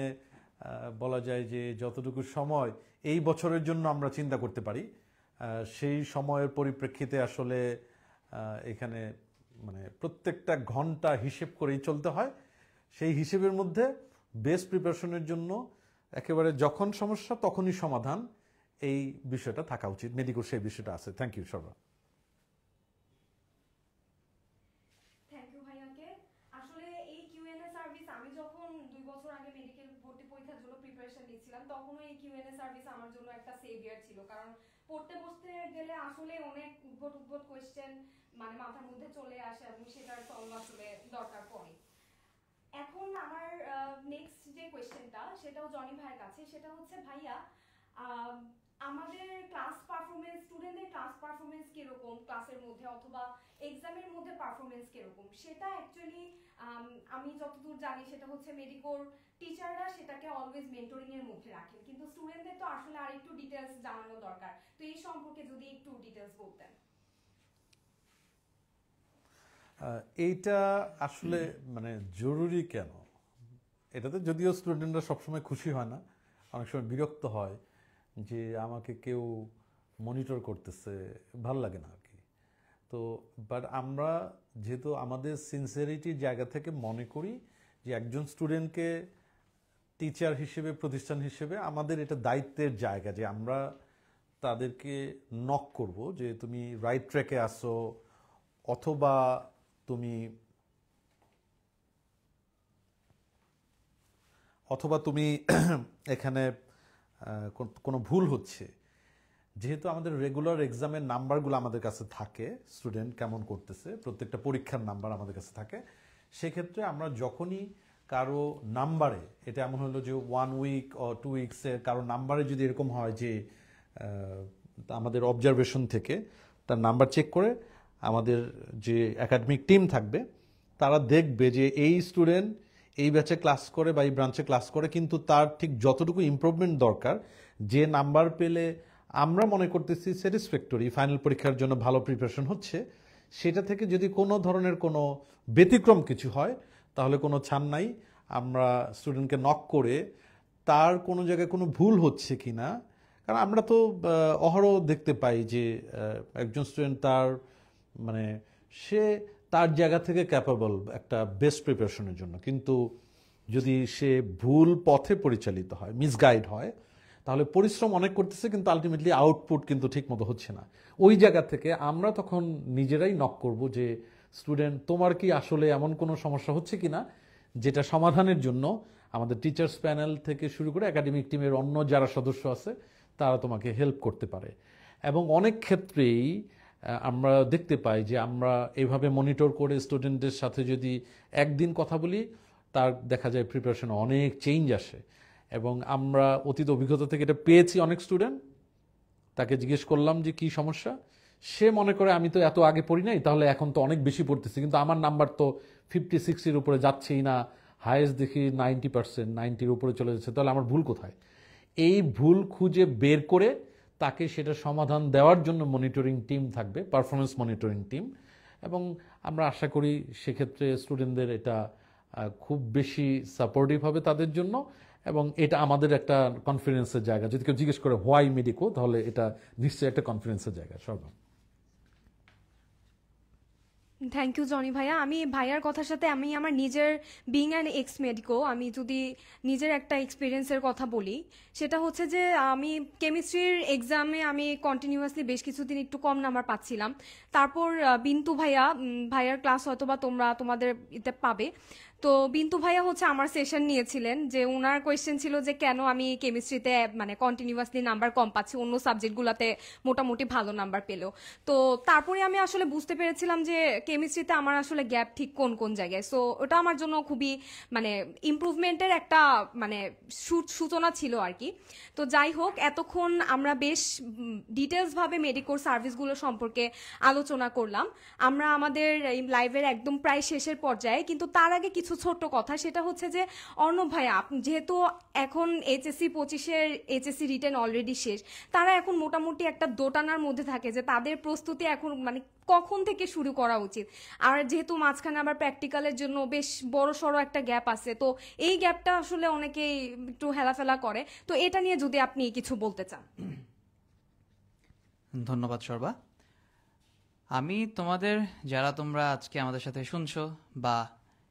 বলা যায় যে যতটুকু সময় এই বছরের জন্য আমরা চিন্তা করতে পারি, সেই সময়ের পরিপ্রেক্ষিতে আসলে এখানে মানে প্রত্যেকটা ঘন্টা হিসেব করেই চলতে হয়। সেই হিসেবের মধ্যে বেস্ট প্রিপারেশনের জন্য একেবারে যখন সমস্যা তখনই সমাধান, এই বিষয়টা থাকা উচিত। মেডিকোর সেই বিষয়টা আছে। Thank you Sarba.
Thank you ভাইয়াকে। আসলে এই কিউএনএ সার্ভিস আমি যখন 2 বছর আগে মেডিকেল ভর্তি পরীক্ষার জন্য প্রিপারেশন নিচ্ছিলাম, তখনও এই কিউএনএ সার্ভিস আমার জন্য একটা সেভিয়ার ছিল, কারণ পড়তে বসতে গেলে আসলে অনেক উদ্ভট কোয়েশ্চেন মানে মাথার মধ্যে চলে আসে এবং সেটার সলভ আসলে দরকার পড়ে। এখন আমার নেক্সট যে কোয়েশ্চেনটা সেটাও জনি ভাইয়ের কাছে, সেটা হচ্ছে ভাইয়া আমাদের ক্লাস পারফরমেন্স, স্টুডেন্টদের ক্লাস পারফরমেন্স কিরকম ক্লাসের মধ্যে অথবা এক্সামের মধ্যে পারফরমেন্স কিরকম, সেটা অ্যাকচুয়ালি আমি যতদূর জানি সেটা হচ্ছে মেডিকোর টিচাররা সেটাকে অলওয়েজ মেন্টরিং এর মধ্যে রাখেন, কিন্তু স্টুডেন্টদের তো আসলে আরেকটু ডিটেলস জানানো দরকার। তো এই সম্পর্কে যদি একটু ডিটেলস বলতেন।
এইটা আসলে মানে জরুরি কেন, এটাতে যদিও স্টুডেন্টরা সবসময় খুশি হয় না, অনেক সময় বিরক্ত হয় যে আমাকে কেউ মনিটর করতেছে, ভাল লাগে না আর কি। তো বাট আমরা যেহেতু আমাদের সিনসিয়ারিটির জায়গা থেকে মনে করি যে একজন স্টুডেন্টকে টিচার হিসেবে, প্রতিষ্ঠান হিসেবে আমাদের এটা দায়িত্বের জায়গা যে আমরা তাদেরকে নক করব যে তুমি রাইট ট্র্যাকে আসো, অথবা তুমি এখানে কোনো ভুল হচ্ছে। যেহেতু আমাদের রেগুলার এক্সামের নাম্বারগুলো আমাদের কাছে থাকে, স্টুডেন্ট কেমন করতেছে, প্রত্যেকটা পরীক্ষার নাম্বার আমাদের কাছে থাকে, সেক্ষেত্রে আমরা যখনই কারো নাম্বারে, এটা এমন হলো যে 1 উইক ও 2 উইক্সের কারো নাম্বারে যদি এরকম হয় যে আমাদের অবজারভেশন থেকে তার নাম্বার চেক করে আমাদের যে একাডেমিক টিম থাকবে তারা দেখবে যে এই স্টুডেন্ট এই ব্যাচে ক্লাস করে বা এই ব্রাঞ্চে ক্লাস করে, কিন্তু তার ঠিক যতটুকু ইমপ্রুভমেন্ট দরকার, যে নাম্বার পেলে আমরা মনে করতেছি স্যাটিসফ্যাক্টরি, ফাইনাল পরীক্ষার জন্য ভালো প্রিপারেশন হচ্ছে, সেটা থেকে যদি কোনো ধরনের কোনো ব্যতিক্রম কিছু হয় তাহলে কোনো ছাড় নাই। আমরা স্টুডেন্টকে নক করে তার কোনো জায়গায় কোনো ভুল হচ্ছে কি না, কারণ আমরা তো অহরহ দেখতে পাই যে একজন স্টুডেন্ট তার মানে সে তার জায়গা থেকে ক্যাপাবল একটা বেস্ট প্রিপারেশনের জন্য, কিন্তু যদি সে ভুল পথে পরিচালিত হয়, মিসগাইড হয়, তাহলে পরিশ্রম অনেক করতেছে কিন্তু আলটিমেটলি আউটপুট কিন্তু ঠিক মতো হচ্ছে না। ওই জায়গা থেকে আমরা তখন নিজেরাই নক করব যে স্টুডেন্ট, তোমার কি আসলে এমন কোনো সমস্যা হচ্ছে কি না যেটা সমাধানের জন্য আমাদের টিচার্স প্যানেল থেকে শুরু করে একাডেমিক টিমের অন্য যারা সদস্য আছে তারা তোমাকে হেল্প করতে পারে। এবং অনেক ক্ষেত্রেই আমরা দেখতে পাই যে আমরা এভাবে মনিটর করে স্টুডেন্টদের সাথে যদি একদিন কথা বলি, তার দেখা যায় প্রিপারেশনে অনেক চেঞ্জ আসে। এবং আমরা অতীত অভিজ্ঞতা থেকে এটা পেয়েছি, অনেক স্টুডেন্ট তাকে জিজ্ঞেস করলাম যে কি সমস্যা, সে মনে করে আমি তো এত আগে পড়ি নাই, তাহলে এখন তো অনেক বেশি পড়তেছি, কিন্তু আমার নাম্বার তো 50-60 উপরে যাচ্ছেই না, হায়েস্ট দেখি 90%, 90-র উপরে চলে যাচ্ছে, তাহলে আমার ভুল কোথায়? এই ভুল খুঁজে বের করে তাকে সেটা সমাধান দেওয়ার জন্য মনিটরিং টিম থাকবে, পারফরমেন্স মনিটরিং টিম। এবং আমরা আশা করি সেক্ষেত্রে স্টুডেন্টদের এটা খুব বেশি সাপোর্টিভ হবে তাদের জন্য, এবং এটা আমাদের একটা কনফিডেন্সের জায়গা। যদি কেউ জিজ্ঞেস করে হোয়াই মেডিকো, তাহলে এটা নিশ্চয়ই একটা কনফিডেন্সের জায়গা। সর্ব
থ্যাংক ইউ জনি ভাইয়া। আমি ভাইয়ার কথার সাথে আমি আমার নিজের বিং অ্যান এক্স মেডিকো, আমি যদি নিজের একটা এক্সপিরিয়েন্সের কথা বলি, সেটা হচ্ছে যে আমি কেমিস্ট্রির এক্সামে আমি কন্টিনিউয়াসলি বেশ কিছুদিন একটু কম নাম্বার পাচ্ছিলাম। তারপর বিন্তু ভাইয়ার ক্লাস হয়তো বা তোমাদের এতে পাবে। তো বিন্তু ভাইয়া হচ্ছে আমার সেশন নিয়েছিলেন, যে ওনার কোয়েশ্চেন ছিল যে কেন আমি কেমিস্ট্রিতে মানে কন্টিনিউয়াসলি নাম্বার কম পাচ্ছি, অন্য সাবজেক্টগুলোতে মোটামুটি ভালো নাম্বার পেলেও। তো তারপরে আমি আসলে বুঝতে পেরেছিলাম যে কেমিস্ট্রিতে আমার আসলে গ্যাপ ঠিক কোন কোন জায়গায়। সো ওটা আমার জন্য খুবই মানে ইমপ্রুভমেন্টের একটা মানে সূচনা ছিল আর কি। তো যাই হোক, এতক্ষণ আমরা বেশ ডিটেলসভাবে মেডিকোর সার্ভিসগুলো সম্পর্কে আলোচনা করলাম। আমরা আমাদের এই লাইভের একদম প্রায় শেষের পর্যায়ে, কিন্তু তার আগে কিছু ছোট্ট কথা, সেটা হচ্ছে যে অর্ণব ভাইয়া যেহেতু এখন এইচএসসি 25-এর এইচএসসি রিটেন অলরেডি শেষ, তারা এখন মোটামুটি একটা দোটানার মধ্যে থাকে যে তাদের প্রস্তুতি এখন মানে কখন থেকে শুরু করা উচিত। আর যেহেতু মাঝখানে আবার প্র্যাকটিক্যালের জন্য বেশ বড় সড়ো একটা গ্যাপ আছে, তো এই গ্যাপটা আসলে অনেকেই একটু হেলাফেলা করে। তো এটা নিয়ে যদি আপনি কিছু বলতে চান।
ধন্যবাদ সর্বা। আমি তোমাদের, যারা তোমরা আজকে আমাদের সাথে শুনছো বা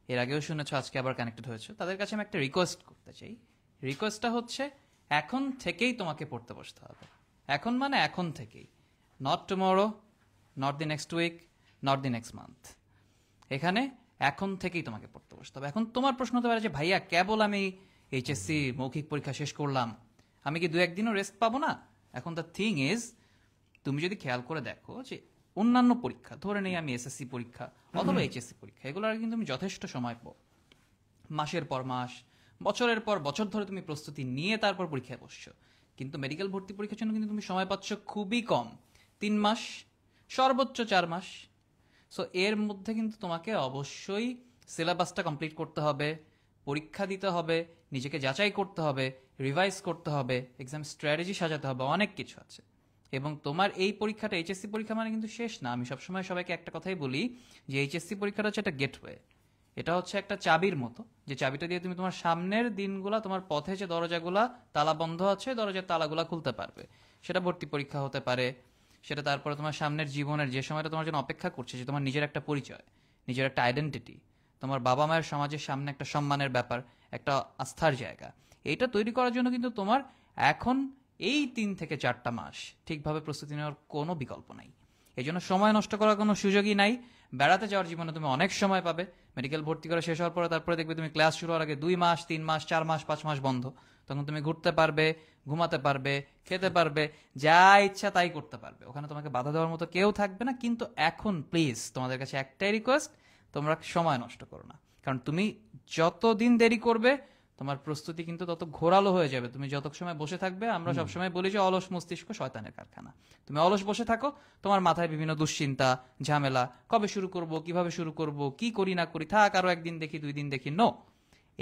এর আগেও শুনেছো, আজকে আবার কানেক্টেড হয়েছো, তাদের কাছে আমি একটা রিকোয়েস্ট করতে চাই। রিকোয়েস্টটা হচ্ছে এখন থেকেই তোমাকে পড়তে বসতে হবে। এখন মানে এখন থেকেই, not tomorrow, not the next week, not the next month. এখানে এখন থেকেই তোমাকে পড়তে বসতে হবে। এখন তোমার প্রশ্ন হতে পারে যে ভাইয়া কেবল আমি এইচএসসি মৌখিক পরীক্ষা শেষ করলাম, আমি কি 2-1 দিনও রেস্ট পাবো না? এখন দ্য থিং ইজ, তুমি যদি খেয়াল করে দেখো যে অন্যান্য পরীক্ষা, ধরে নেই আমি এসএসসি পরীক্ষা অথবা এইচএসসি পরীক্ষা, এগুলোর কিন্তু তুমি যথেষ্ট সময় পাও। মাসের পর মাস, বছরের পর বছর ধরে তুমি প্রস্তুতি নিয়ে তারপর পরীক্ষায় বসছো। কিন্তু মেডিকেল ভর্তি পরীক্ষার জন্য কিন্তু তুমি সময় পাচ্ছ খুবই কম, 3 মাস, সর্বোচ্চ 4 মাস। সো এর মধ্যে কিন্তু তোমাকে অবশ্যই সিলেবাসটা কমপ্লিট করতে হবে, পরীক্ষা দিতে হবে, নিজেকে যাচাই করতে হবে, রিভাইজ করতে হবে, এক্সাম স্ট্র্যাটেজি সাজাতে হবে, অনেক কিছু আছে। এবং তোমার এই পরীক্ষাটা, এইচএসসি পরীক্ষা মানে কিন্তু শেষ না। আমি সবসময় সবাইকে একটা কথাই বলি যে এইচএসসি পরীক্ষাটা হচ্ছে একটা গেটওয়ে, এটা হচ্ছে একটা চাবির মতো, যে চাবিটা দিয়ে তুমি তোমার সামনের দিনগুলা, তোমার পথে যে দরজাগুলা তালা বন্ধ আছে, দরজার তালাগুলা খুলতে পারবে। সেটা ভর্তি পরীক্ষা হতে পারে, সেটা তারপরে তোমার সামনের জীবনের যে সময়টা তোমার জন্য অপেক্ষা করছে, যে তোমার নিজের একটা পরিচয়, নিজের একটা আইডেন্টিটি, তোমার বাবা মায়ের সমাজের সামনে একটা সম্মানের ব্যাপার, একটা আস্থার জায়গা, এইটা তৈরি করার জন্য কিন্তু তোমার এখন এই 3 থেকে 4টা মাস ঠিকভাবে প্রস্তুতি নেওয়ার কোনো বিকল্প নাই। এই জন্য সময় নষ্ট করার কোনো সুযোগই নাই। বেড়াতে যাওয়ার জীবনে তুমি অনেক সময় পাবে। মেডিকেল ভর্তি করে শেষ হওয়ার পরে তারপরে দেখবে তুমি ক্লাস শুরু হওয়ার আগে 2 মাস, 3 মাস, 4 মাস, 5 মাস বন্ধ। তখন তুমি ঘুরতে পারবে, ঘুমাতে পারবে, খেতে পারবে, যা ইচ্ছা তাই করতে পারবে। ওখানে তোমাকে বাধা দেওয়ার মতো কেউ থাকবে না। কিন্তু এখন প্লিজ তোমাদের কাছে একটাই রিকোয়েস্ট, তোমরা সময় নষ্ট করো না। কারণ তুমি যতদিন দেরি করবে তোমার প্রস্তুতি কিন্তু তত ঘোরালো হয়ে যাবে। তুমি যত সময় বসে থাকবে, আমরা সবসময় বলি যে অলস মস্তিষ্ক শয়তানের কারখানা। তুমি অলস বসে থাকো, তোমার মাথায় বিভিন্ন দুশ্চিন্তা, ঝামেলা, কবে শুরু করব, কিভাবে শুরু করব, কি করি না করি, থাক আরো 1 দিন দেখি, 2 দিন দেখি। নো,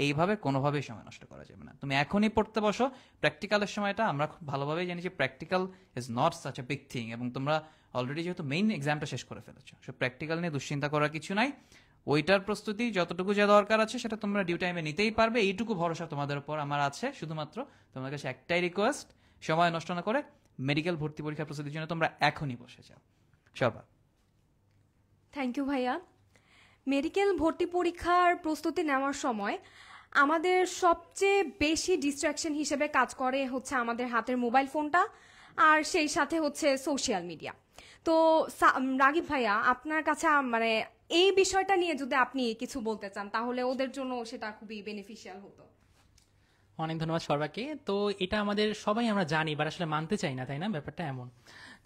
এইভাবে কোনোভাবেই সময় নষ্ট করা যাবে না। তুমি এখনই পড়তে বসো। প্র্যাকটিক্যালের সময়টা আমরা খুব ভালোভাবেই জানি যে practical is not such a big thing, এবং তোমরা অলরেডি যেহেতু মেইন এক্সামটা শেষ করে ফেলেছো, সো প্র্যাকটিক্যাল নিয়ে দুশ্চিন্তা করার কিছু নাই। ওইটার প্রস্তুতি যতটুকু যা দরকার আছে সেটা তোমরা ডিউ টাইমে নিতেই পারবে, এইটুকু ভরসা তোমাদের উপর আমার আছে। শুধুমাত্র তোমাদের কাছে একটাই রিকোয়েস্ট, সময় নষ্ট না করে মেডিকেল ভর্তি পরীক্ষার প্রস্তুতির জন্য তোমরা এখনই বসে যাও। সর্বা,
থ্যাংক ইউ ভাইয়া। মেডিকেল ভর্তি পরীক্ষার প্রস্তুতি নেওয়ার সময় আমাদের সবচেয়ে বেশি ডিস্ট্রাকশন হিসেবে কাজ করে হচ্ছে আমাদের হাতের মোবাইল ফোনটা, আর সেই সাথে হচ্ছে সোশ্যাল মিডিয়া। তো রাগিব ভাইয়া, আপনার কাছে মানে এই বিষয়টা নিয়ে যদি আপনি কিছু বলতে চান তাহলে ওদের জন্য সেটা খুবই বেনিফিশিয়াল হতো।
অনেক ধন্যবাদ সর্বাকে। তো এটা আমাদের সবাই আমরা জানি, বাট আসলে মানতে চাই না, তাই না? ব্যাপারটা এমন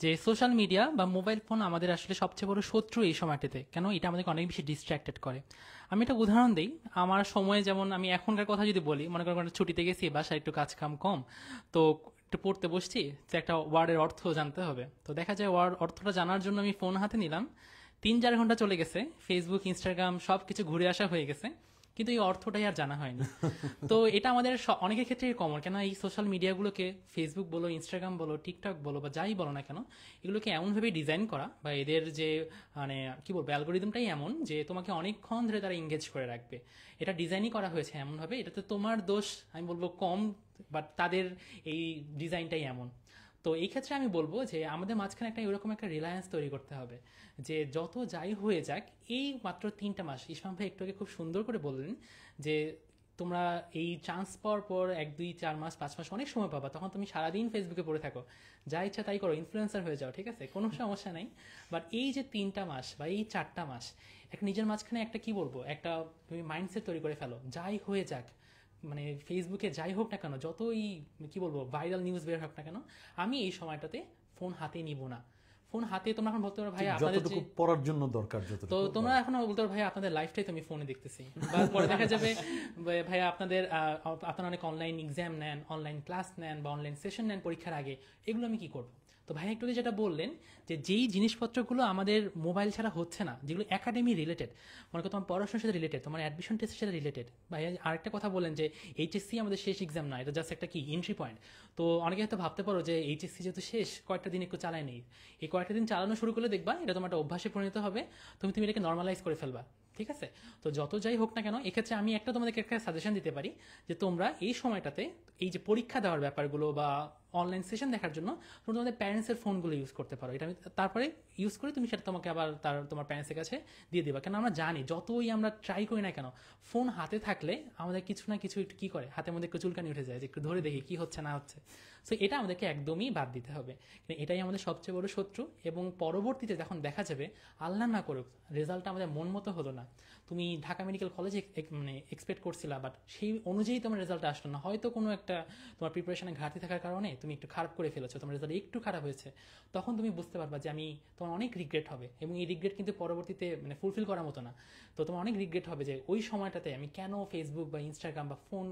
যে সোশ্যাল মিডিয়া বা মোবাইল ফোন আমাদের আসলে সবচেয়ে বড় শত্রু এই সময়টাতে। কেন? এটা আমাদেরকে অনেক বেশি ডিস্ট্র্যাক্টেড করে। আমি একটা উদাহরণ দিই। আমার সময়ে যেমন, আমি এখনকার কথা যদি বলি, মনে করেন ছুটিতে গেছি, বাসায় একটু কাজ কাম কম, তো একটু পড়তে বসছি, তো একটা ওয়ার্ডের অর্থ জানতে হবে। তো দেখা যায় ওয়ার্ড অর্থটা জানার জন্য আমি ফোন হাতে নিলাম, 3-4 ঘন্টা চলে গেছে, ফেসবুক, ইনস্টাগ্রাম সব কিছু ঘুরে আসা হয়ে গেছে, কিন্তু এই অর্থটাই আর জানা হয়নি। তো এটা আমাদের অনেকের ক্ষেত্রে কমন। কেন? এই সোশ্যাল মিডিয়াগুলোকে, ফেসবুক বলো, ইনস্টাগ্রাম বলো, টিকটক বলো, বা যাই বলো না কেন, এগুলোকে এমনভাবে ডিজাইন করা, বা এদের যে মানে কি বলবো, অ্যালগোরিদমটাই এমন যে তোমাকে অনেকক্ষণ ধরে তারা এঙ্গেজ করে রাখবে। এটা ডিজাইনই করা হয়েছে এমনভাবে, এটা তো তোমার দোষ আমি বলবো কম, বাট তাদের এই ডিজাইনটাই এমন। তো এই ক্ষেত্রে আমি বলবো যে আমাদের মাঝখানে একটা এরকম একটা রিলায়েন্স তৈরি করতে হবে যে যত যাই হয়ে যাক, এই মাত্র 3টা মাস, ইসমাম ভাই একটু আগে খুব সুন্দর করে বললেন যে তোমরা এই চান্স পাওয়ার পর 1-2-4 মাস 5 মাস অনেক সময় পাবা, তখন তুমি সারাদিন ফেসবুকে পড়ে থাকো, যা ইচ্ছা তাই করো, ইনফ্লুয়েন্সার হয়ে যাও, ঠিক আছে, কোনো সমস্যা নাই। বাট এই যে 3টা মাস বা এই 4টা মাস একটা নিজের মাঝখানে একটা কি বলবো, একটা তুমি মাইন্ডসেট তৈরি করে ফেলো, যাই হয়ে যাক, মানে ফেসবুকে যাই হোক না কেন, যতই কি বলবো ভাইরাল নিউজ বের হোক না কেন, আমি এই সময়টাতে ফোন হাতে নিব না। ফোন হাতে তোমরা এখন বলতে পারো ভাই আপনাদের
যতটুকু পড়ার জন্য দরকার,
তো
যতটুকু
তোমরা এখন বলতে পারো ভাই আপনাদের লাইফটাই তো আমি ফোনে দেখতেছি, বা পরে দেখা যাবে ভাই আপনাদের আপনারা অনেক অনলাইন এক্সাম নেন, অনলাইন ক্লাস নেন, বা অনলাইন সেশন নেন পরীক্ষার আগে, এগুলো আমি কি করবো? তো ভাই একটু যেটা বললেন যে যেই জিনিসপত্রগুলো আমাদের মোবাইল ছাড়া হচ্ছে না, যেগুলো একাডেমি রিলেটেড, মনে করো তোমার পড়াশোনার সাথে রিলেটেড, তোমার অ্যাডমিশন টেস্টের সাথে রিলেটেড। ভাই আরেকটা কথা বললেন যে এইচএসসি আমাদের শেষ এক্সাম না, এটা জাস্ট একটা কি এন্ট্রি পয়েন্ট। তো অনেকে হয়তো ভাবতে পারো যে এইচএসসি যেহেতু শেষ, কয়েকটা দিন একটু চালায় নেই, এই কয়েকটা দিন চালানো শুরু করলে দেখবা এটা তোমার একটা অভ্যাসে পরিণত হবে, তুমি এটাকে নর্মালাইজ করে ফেলবা, ঠিক আছে? তো যত যাই হোক না কেন, এক্ষেত্রে আমি একটা তোমাদেরকে একটা সাজেশন দিতে পারি যে তোমরা এই সময়টাতে এই যে পরীক্ষা দেওয়ার ব্যাপারগুলো বা অনলাইন সেশন দেখার জন্য তুমি তোমাদের প্যারেন্টসের ফোনগুলো ইউজ করতে পারো। এটা আমি তারপরে ইউজ করে তুমি সেটা তোমাকে আবার তোমার প্যারেন্টসের কাছে দিয়ে দেবা। কেন আমরা জানি যতই আমরা ট্রাই করি না কেন, ফোন হাতে থাকলে আমাদের কিছু না কিছু একটু কি করে, হাতের মধ্যে একটু চুলকানি উঠে যায় যে একটু ধরে দেখি কি হচ্ছে না হচ্ছে। সো এটা আমাদেরকে একদমই বাদ দিতে হবে, এটাই আমাদের সবচেয়ে বড় শত্রু। এবং পরবর্তীতে যখন দেখা যাবে আল্লাহ না করুক রেজাল্টটা আমাদের মন মতো হলো না, তুমি ঢাকা মেডিকেল কলেজে মানে এক্সপেক্ট করছিলা, বাট সেই অনুযায়ী তোমার রেজাল্ট আসলো না, হয়তো কোনো একটা তোমার প্রিপারেশনে ঘাটতি থাকার কারণে তুমি একটু খারাপ করে ফেলেছো, তোমার রেজাল্ট একটু খারাপ হয়েছে, তখন তুমি বুঝতে পারবা যে তোমার অনেক রিগ্রেট হবে, এবং এই রিগ্রেট কিন্তু পরবর্তীতে মানে ফুলফিল করার মতো না। তো তোমার অনেক রিগ্রেট হবে যে ওই সময়টাতে আমি কেন ফেসবুক বা ইনস্টাগ্রাম বা ফোন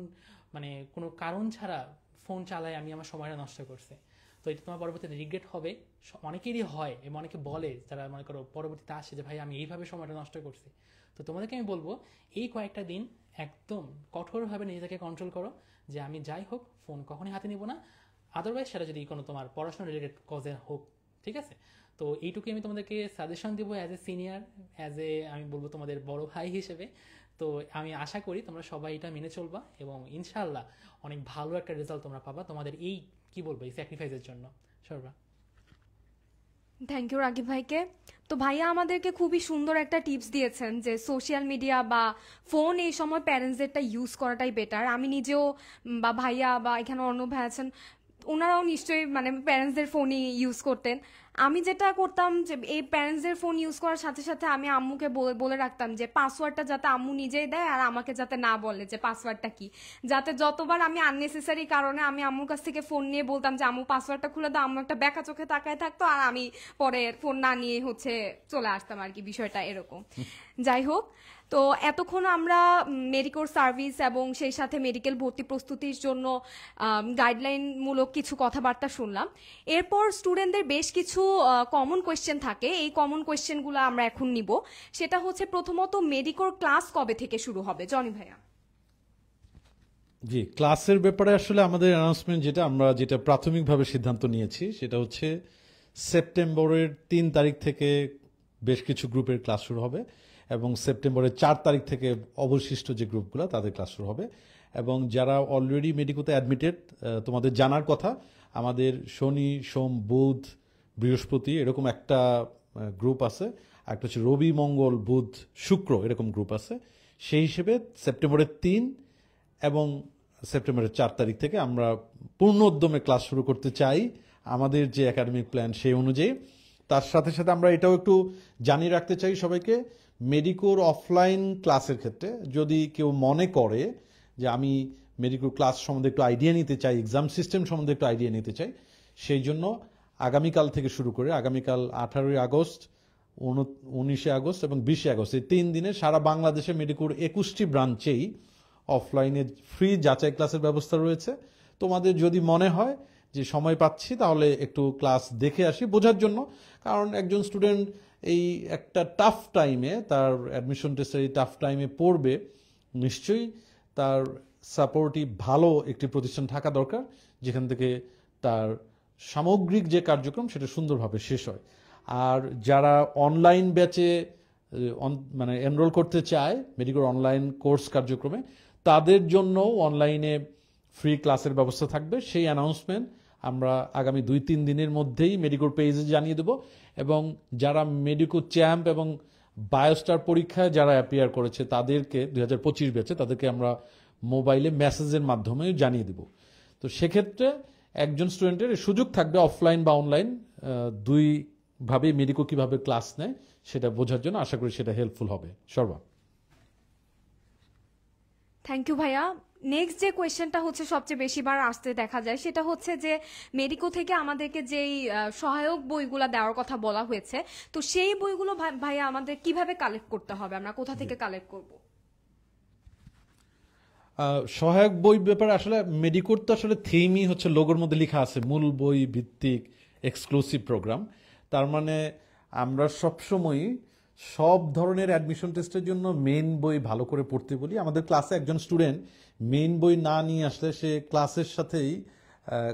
মানে কোনো কারণ ছাড়া ফোন চালায় আমি আমার সময়টা নষ্ট করছি। তো এটা তোমার পরবর্তীতে রিগ্রেট হবে, অনেকেরই হয় এবং অনেকে বলে যারা মনে করো পরবর্তীতে আসে যে ভাই আমি এইভাবে সময়টা নষ্ট করছি। তো তোমাদেরকে আমি বলবো এই কয়েকটা দিন একদম কঠোরভাবে নিজেকে কন্ট্রোল করো যে আমি যাই হোক ফোন কখনই হাতে নিব না, আদারওয়াইজ সেটা যদি কোনো তোমার পড়াশোনা রিলেটেড কজে হোক, ঠিক আছে? তো এইটুকুই আমি তোমাদেরকে সাজেশন দিব অ্যাজ এ সিনিয়র, আমি বলবো তোমাদের বড় ভাই হিসেবে। তো আমি আশা করি তোমরা সবাই এটা মেনে চলবা এবং ইনশাআল্লাহ অনেক ভালো একটা রেজাল্ট তোমরা পাবা তোমাদের এই কি বলবো এই স্যাক্রিফাইসের জন্য। সর্বা,
থ্যাংক ইউ রাকিব ভাইকে। তো ভাইয়া আমাদেরকে খুবই সুন্দর একটা টিপস দিয়েছেন যে সোশ্যাল মিডিয়া বা ফোন এই সময় প্যারেন্টসদেরটা ইউজ করাটাই বেটার। আমি নিজেও বা ভাইয়া বা এখানে অন্য ভাই আছেন, ওনারাও নিশ্চয়ই মানে প্যারেন্টসদের ফোনই ইউজ করতেন। আমি যেটা করতাম যে এই প্যারেন্টসদের ফোন ইউজ করার সাথে সাথে আমি আম্মুকে বলে রাখতাম যে পাসওয়ার্ডটা যাতে আম্মু নিজেই দেয় আর আমাকে যাতে না বলে যে পাসওয়ার্ডটা কি, যাতে যতবার আমি আননেসেসারি কারণে আমি আম্মুর কাছ থেকে ফোন নিয়ে বলতাম যে আম্মু পাসওয়ার্ডটা খুলে দাও, আম্মু একটা বেকা চোখে তাকায় থাকতো আর আমি পরে ফোন না নিয়ে চলে আসতাম আর কি, বিষয়টা এরকম। যাই হোক, তো এতক্ষণ আমরা মেডিকোর সার্ভিস এবং সেই সাথে মেডিকেল ভর্তি প্রস্তুতির জন্য গাইডলাইনমূলক কিছু কথাবার্তা শুনলাম। এরপর স্টুডেন্টদের বেশ কিছু কমন কোয়েশ্চেন থাকে, এই কমন কোয়েশ্চেনগুলো আমরা এখন নিব। সেটা হচ্ছে প্রথমত মেডিকোর ক্লাস কবে থেকে শুরু হবে, জনি ভাইয়া?
জি, ক্লাসের ব্যাপারে আসলে আমাদের অ্যানাউন্সমেন্ট যেটা প্রাথমিকভাবে সিদ্ধান্ত নিয়েছি সেটা হচ্ছে সেপ্টেম্বরের 3 তারিখ থেকে বেশ কিছু গ্রুপের ক্লাস শুরু হবে এবং সেপ্টেম্বরের 4 তারিখ থেকে অবশিষ্ট যে গ্রুপগুলো তাদের ক্লাস শুরু হবে। এবং যারা অলরেডি মেডিকোতে অ্যাডমিটেড, তোমাদের জানার কথা আমাদের শনি, সোম, বুধ, বৃহস্পতি এরকম একটা গ্রুপ আছে, একটা হচ্ছে রবি, মঙ্গল, বুধ, শুক্র এরকম গ্রুপ আছে। সেই হিসেবে সেপ্টেম্বরের 3 এবং সেপ্টেম্বরের 4 তারিখ থেকে আমরা পূর্ণ উদ্যমে ক্লাস শুরু করতে চাই আমাদের যে একাডেমিক প্ল্যান সেই অনুযায়ী। তার সাথে সাথে আমরা এটাও একটু জানিয়ে রাখতে চাই সবাইকে, মেডিকোর অফলাইন ক্লাসের ক্ষেত্রে যদি কেউ মনে করে যে আমি মেডিকোর ক্লাস সম্বন্ধে একটু আইডিয়া নিতে চাই, এক্সাম সিস্টেম সম্বন্ধে একটু আইডিয়া নিতে চাই, সেই জন্য আগামীকাল থেকে শুরু করে আগামীকাল 18 আগস্ট, 19 আগস্ট এবং 20 আগস্ট এই 3 দিনে সারা বাংলাদেশে মেডিকোর 21টি ব্রাঞ্চেই অফলাইনে ফ্রি যাচাই ক্লাসের ব্যবস্থা রয়েছে। তোমাদের যদি মনে হয় যে সময় পাচ্ছি তাহলে একটু ক্লাস দেখে আসি বোঝার জন্য, কারণ একজন স্টুডেন্ট এই একটা টাফ টাইমে, তার অ্যাডমিশন টেস্টের এই টাফ টাইমে পড়বে, নিশ্চয়ই তার সাপোর্টিভ ভালো একটি প্রতিষ্ঠান থাকা দরকার যেখান থেকে তার সামগ্রিক যে কার্যক্রম সেটা সুন্দরভাবে শেষ হয়। আর যারা অনলাইন ব্যাচে মানে এনরোল করতে চায় মেডিকোর অনলাইন কোর্স কার্যক্রমে, তাদের জন্য অনলাইনে ফ্রি ক্লাসের ব্যবস্থা থাকবে। সেই অ্যানাউন্সমেন্ট আমরা আগামী 2-3 দিনের মধ্যেই মেডিকোর পেজে জানিয়ে দেব। এবং যারা মেডিকো চ্যাম্প এবং বায়োস্টার পরীক্ষায় যারা অ্যাপিয়ার করেছে তাদেরকে 2025 ব্যাচে তাদেরকে আমরা মোবাইলে মেসেজের মাধ্যমে জানিয়ে দেব। তো সেক্ষেত্রে একজন স্টুডেন্টের সুযোগ থাকবে অফলাইন বা অনলাইন দুইভাবে মেডিকো কিভাবে ক্লাস নেয় সেটা বোঝার জন্য। আশা করি সেটা হেল্পফুল হবে। সর্বা,
থ্যাংক ইউ ভাইয়া। নেক্সট যে কোয়েশ্চেনটা হচ্ছে সবচেয়ে বেশিবার আসতে দেখা যায় সেটা হচ্ছে যে মেডিকো থেকে আমাদেরকে যেই সহায়ক বইগুলো দেওয়ার কথা বলা হয়েছে, তো সেই বইগুলো ভাইয়া আমাদের কিভাবে কালেক্ট করতে হবে, আমরা কোথা থেকে কালেক্ট করব?
সহায়ক বই ব্যাপারে আসলে মেডিকোর তো আসলে থিমই হচ্ছে লোগোর মধ্যে লেখা আছে মূল বই ভিত্তিক এক্সক্লুসিভ প্রোগ্রাম। তার মানে আমরা সবসময় সব ধরনের অ্যাডমিশন টেস্টের জন্য মেইন বই ভালো করে পড়তে বলি। আমাদের ক্লাসে একজন স্টুডেন্ট মেইন বই না নিয়ে আসলে সে ক্লাসের সাথেই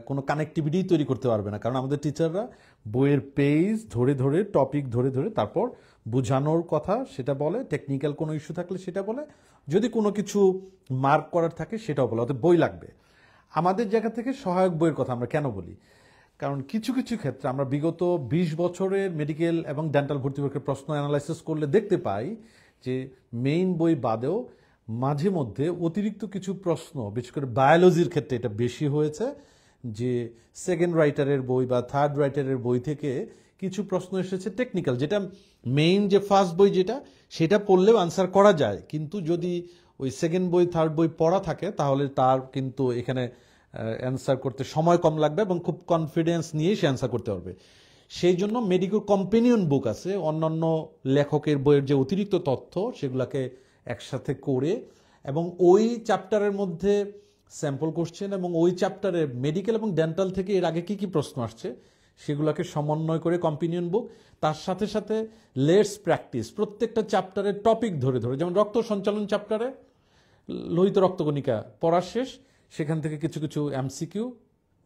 কোনো কানেক্টিভিটি তৈরি করতে পারবে না, কারণ আমাদের টিচাররা বইয়ের পেজ ধরে ধরে টপিক ধরে ধরে তারপর বোঝানোর কথা সেটা বলে, টেকনিক্যাল কোনো ইস্যু থাকলে সেটা বলে, যদি কোনো কিছু মার্ক করার থাকে সেটাও বলে। অর্থাৎ বই লাগবে। আমাদের জায়গা থেকে সহায়ক বইয়ের কথা আমরা কেন বলি, কারণ কিছু কিছু ক্ষেত্রে আমরা বিগত 20 বছরের মেডিকেল এবং ডেন্টাল ভর্তি পরীক্ষার প্রশ্ন অ্যানালাইসিস করলে দেখতে পাই যে মেইন বই বাদেও মাঝে মধ্যে অতিরিক্ত কিছু প্রশ্ন, বিশেষ করে বায়োলজির ক্ষেত্রে এটা বেশি হয়েছে, যে সেকেন্ড রাইটারের বই বা থার্ড রাইটারের বই থেকে কিছু প্রশ্ন এসেছে টেকনিক্যাল, যেটা মেইন যে ফার্স্ট বই যেটা সেটা পড়লেও আনসার করা যায়, কিন্তু যদি ওই সেকেন্ড বই থার্ড বই পড়া থাকে তাহলে তার কিন্তু এখানে অ্যান্সার করতে সময় কম লাগবে এবং খুব কনফিডেন্স নিয়েই সে অ্যান্সার করতে পারবে। সেই জন্য মেডিকোর কম্পেনিয়ন বুক আছে, অন্যান্য লেখকের বইয়ের যে অতিরিক্ত তথ্য সেগুলোকে একসাথে করে, এবং ওই চ্যাপ্টারের মধ্যে স্যাম্পল কোশ্চেন এবং ওই চ্যাপ্টারে মেডিকেল এবং ডেন্টাল থেকে এর আগে কি কি প্রশ্ন আসছে সেগুলোকে সমন্বয় করে কম্পেনিয়ন বুক। তার সাথে সাথে লেটস প্র্যাকটিস, প্রত্যেকটা চ্যাপ্টারের টপিক ধরে ধরে, যেমন রক্ত সঞ্চালন চ্যাপ্টারে লোহিত রক্তকণিকা পড়া শেষ, সেখান থেকে কিছু কিছু এমসিকিউ,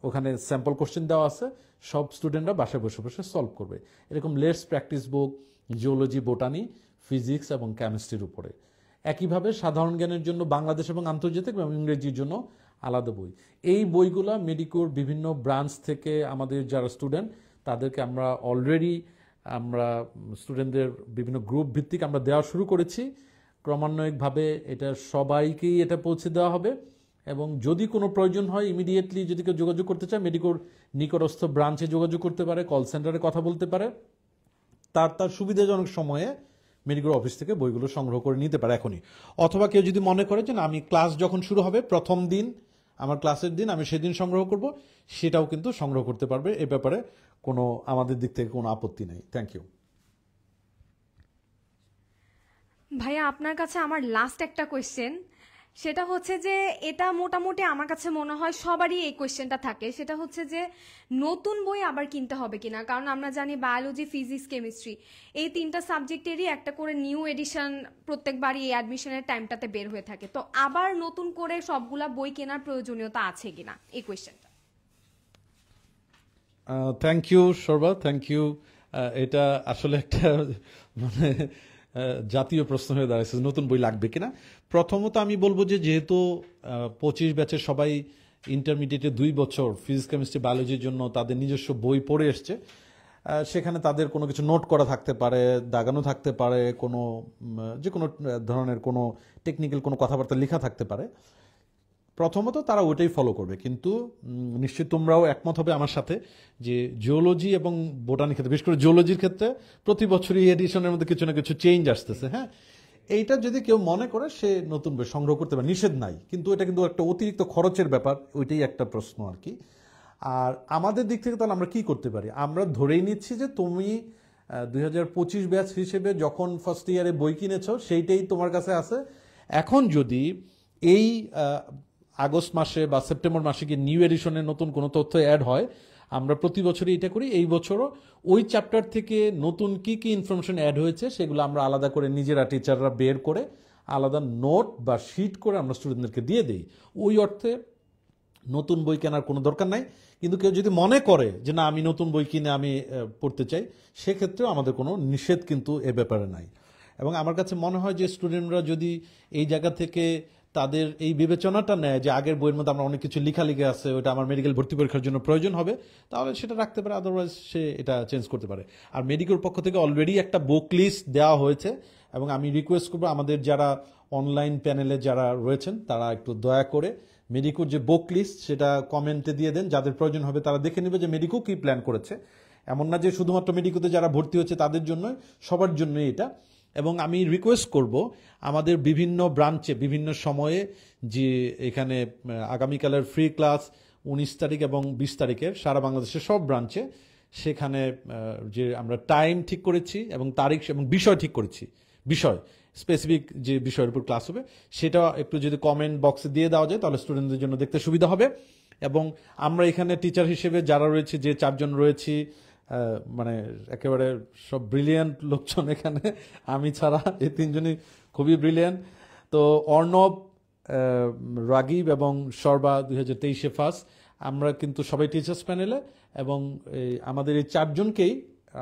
ওখানে স্যাম্পল কোশ্চেন দেওয়া আছে, সব স্টুডেন্টরা বাসায় বসে বসে সলভ করবে। এরকম let's practice book geology, botany, physics এবং কেমিস্ট্রির উপরে। একইভাবে সাধারণ জ্ঞানের জন্য বাংলাদেশ এবং আন্তর্জাতিক এবং ইংরেজির জন্য আলাদা বই। এই বইগুলা মেডিকোর বিভিন্ন ব্রাঞ্চ থেকে আমাদের যারা স্টুডেন্ট তাদেরকে আমরা অলরেডি স্টুডেন্টদের বিভিন্ন গ্রুপ ভিত্তিক আমরা দেওয়া শুরু করেছি। ক্রমান্বয়িকভাবে এটা সবাইকেই এটা পৌঁছে দেওয়া হবে, এবং যদি কোনো প্রয়োজন হয় ইমিডিয়েটলি যদি কেউ যোগাযোগ করতে চায় মেডিকোর নিকটস্থ ব্রাঞ্চে যোগাযোগ করতে পারে, কল সেন্টারে কথা বলতে পারে, তার সুবিধাজনক সময়ে মেডিকোর অফিস থেকে বইগুলো সংগ্রহ করে নিতে পারে এখনই। অথবা কেউ যদি মনে করে যে না, আমি ক্লাস যখন শুরু হবে প্রথম দিন, আমার ক্লাসের দিন, আমি সেদিন সংগ্রহ করব, সেটাও কিন্তু সংগ্রহ করতে পারবে। এ ব্যাপারে কোনো আমাদের দিক থেকে কোনো আপত্তি নেই। Thank you.
ভাইয়া, আপনার কাছে আমার লাস্ট একটা কোয়েশ্চেন, সেটা হচ্ছে যে এটা মোটামুটি আমার কাছে মনে হয় সবারই এই কোয়েশ্চেনটা থাকে, সেটা হচ্ছে যে নতুন বই আবার কিনতে হবে কিনা। কারণ আমরা জানি বায়োলজি, ফিজিক্স, কেমিস্ট্রি এই তিনটা সাবজেক্টেরই একটা করে নিউ এডিশন প্রত্যেকবারই এই অ্যাডমিশনের টাইমটাতে বের হয়ে থাকে। তো আবার নতুন করে সবগুলা বই কেনার প্রয়োজনীয়তা আছে কিনা, এই কোয়েশ্চেনটা।
Thank you Sarba, thank you. এটা আসলে একটা মানে জাতীয় প্রশ্ন হয়ে দাঁড়াচ্ছে, নতুন বই লাগবে কিনা। প্রথমত আমি বলবো যে যেহেতু 25 ব্যাচের সবাই ইন্টারমিডিয়েটে 2 বছর ফিজিক্স, কেমিস্ট্রি, বায়োলজির জন্য তাদের নিজস্ব বই পড়ে এসছে, সেখানে তাদের কোনো কিছু নোট করা থাকতে পারে, দাগানো থাকতে পারে, কোনো যে কোনো ধরনের কোনো টেকনিক্যাল কোনো কথাবার্তা লেখা থাকতে পারে। প্রথমত তারা ওইটাই ফলো করবে, কিন্তু নিশ্চয়ই তোমরাও একমত হবে আমার সাথে যে জিওলজি এবং বোটানির ক্ষেত্রে, বিশেষ করে জিওলজির ক্ষেত্রে প্রতি বছরই এডিশনের মধ্যে কিছু না কিছু চেঞ্জ আসতেছে। হ্যাঁ, এইটা যদি কেউ মনে করে সে নতুন বই সংগ্রহ করতে পারে, নিষেধ নাই, কিন্তু এটা কিন্তু একটা অতিরিক্ত খরচের ব্যাপার, ওইটাই একটা প্রশ্ন আর কি। আর আমাদের দিক থেকে তাহলে আমরা কি করতে পারি, আমরা ধরেই নিচ্ছি যে তুমি 2025 ব্যাচ হিসেবে যখন ফার্স্ট ইয়ারে বই কিনেছো সেইটাই তোমার কাছে আছে। এখন যদি এই আগস্ট মাসে বা সেপ্টেম্বর মাসে কি নিউ এডিশনের নতুন কোনো তথ্য অ্যাড হয়, আমরা প্রতি বছরই এটা করি, এই বছরও ওই চ্যাপ্টার থেকে নতুন কি কি ইনফরমেশন অ্যাড হয়েছে সেগুলো আমরা আলাদা করে নিজেরা টিচাররা বের করে আলাদা নোট বা শিট করে আমরা স্টুডেন্টদেরকে দিয়ে দিই। ওই অর্থে নতুন বই কেনার কোনো দরকার নাই, কিন্তু কেউ যদি মনে করে যে না আমি নতুন বই কিনে আমি পড়তে চাই, সেক্ষেত্রেও আমাদের কোনো নিষেধ কিন্তু এ ব্যাপারে নাই। এবং আমার কাছে মনে হয় যে স্টুডেন্টরা যদি এই জায়গা থেকে তাদের এই বিবেচনাটা নেয় যে আগের বইয়ের মধ্যে আমরা অনেক কিছু লেখা আছে, ওটা আমার মেডিকেল ভর্তি পরীক্ষার জন্য প্রয়োজন হবে, তাহলে সেটা রাখতে পারে, আদারওয়াইজ সে এটা চেঞ্জ করতে পারে। আর মেডিকেল পক্ষ থেকে অলরেডি একটা বুক লিস্ট দেওয়া হয়েছে, এবং আমি রিকোয়েস্ট করবো আমাদের যারা অনলাইন প্যানেলে যারা রয়েছেন তারা একটু দয়া করে মেডিকোর যে বুক লিস্ট সেটা কমেন্টে দিয়ে দেন, যাদের প্রয়োজন হবে তারা দেখে নেবে যে মেডিকো কি প্ল্যান করেছে। এমন না যে শুধুমাত্র মেডিকোতে যারা ভর্তি হচ্ছে তাদের জন্য, সবার জন্যই এটা। এবং আমি রিকোয়েস্ট করব আমাদের বিভিন্ন ব্রাঞ্চে বিভিন্ন সময়ে যে এখানে আগামীকালের ফ্রি ক্লাস 19 তারিখ এবং 20 তারিখে সারা বাংলাদেশের সব ব্রাঞ্চে, সেখানে যে আমরা টাইম ঠিক করেছি এবং তারিখ এবং বিষয় ঠিক করেছি, বিষয় স্পেসিফিক যে বিষয়ের উপর ক্লাস হবে সেটা একটু যদি কমেন্ট বক্সে দিয়ে দেওয়া যায় তাহলে স্টুডেন্টদের জন্য দেখতে সুবিধা হবে। এবং আমরা এখানে টিচার হিসেবে যারা রয়েছে, যে 4 জন রয়েছি, মানে একেবারে সব ব্রিলিয়ান্ট লোকজন এখানে, আমি ছাড়া এই 3 জনই খুবই ব্রিলিয়ান্ট। তো অর্ণব, রাগিব এবং সর্বা 2023-এ ফার্স্ট, আমরা কিন্তু সবাই টিচার্স প্যানেলে, এবং আমাদের এই 4 জনকেই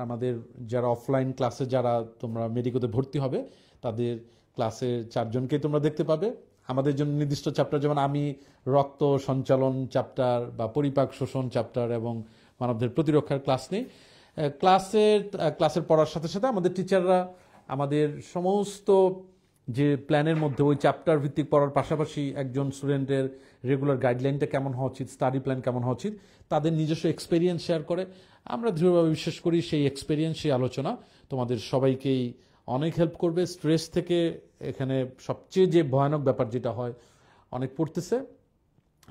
আমাদের যারা অফলাইন ক্লাসে যারা তোমরা মেডিকোতে ভর্তি হবে তাদের ক্লাসে 4 জনকেই তোমরা দেখতে পাবে। আমাদের জন্য নির্দিষ্ট চ্যাপ্টার, যেমন আমি রক্ত সঞ্চালন চ্যাপ্টার বা পরিপাক শোষণ চ্যাপ্টার এবং মানবদের প্রতিরক্ষার ক্লাস নেই। ক্লাসের পড়ার সাথে সাথে আমাদের টিচাররা আমাদের সমস্ত যে প্ল্যানের মধ্যে ওই চ্যাপ্টার ভিত্তিক পড়ার পাশাপাশি একজন স্টুডেন্টের রেগুলার গাইডলাইনটা কেমন হওয়া উচিত, স্টাডি প্ল্যান কেমন হওয়া উচিত, তাদের নিজস্ব এক্সপেরিয়েন্স শেয়ার করে। আমরা দৃঢ়ভাবে বিশ্বাস করি সেই এক্সপেরিয়েন্স, সেই আলোচনা তোমাদের সবাইকেই অনেক হেল্প করবে। স্ট্রেস থেকে এখানে সবচেয়ে যে ভয়ানক ব্যাপার যেটা হয়, অনেক পড়তেছে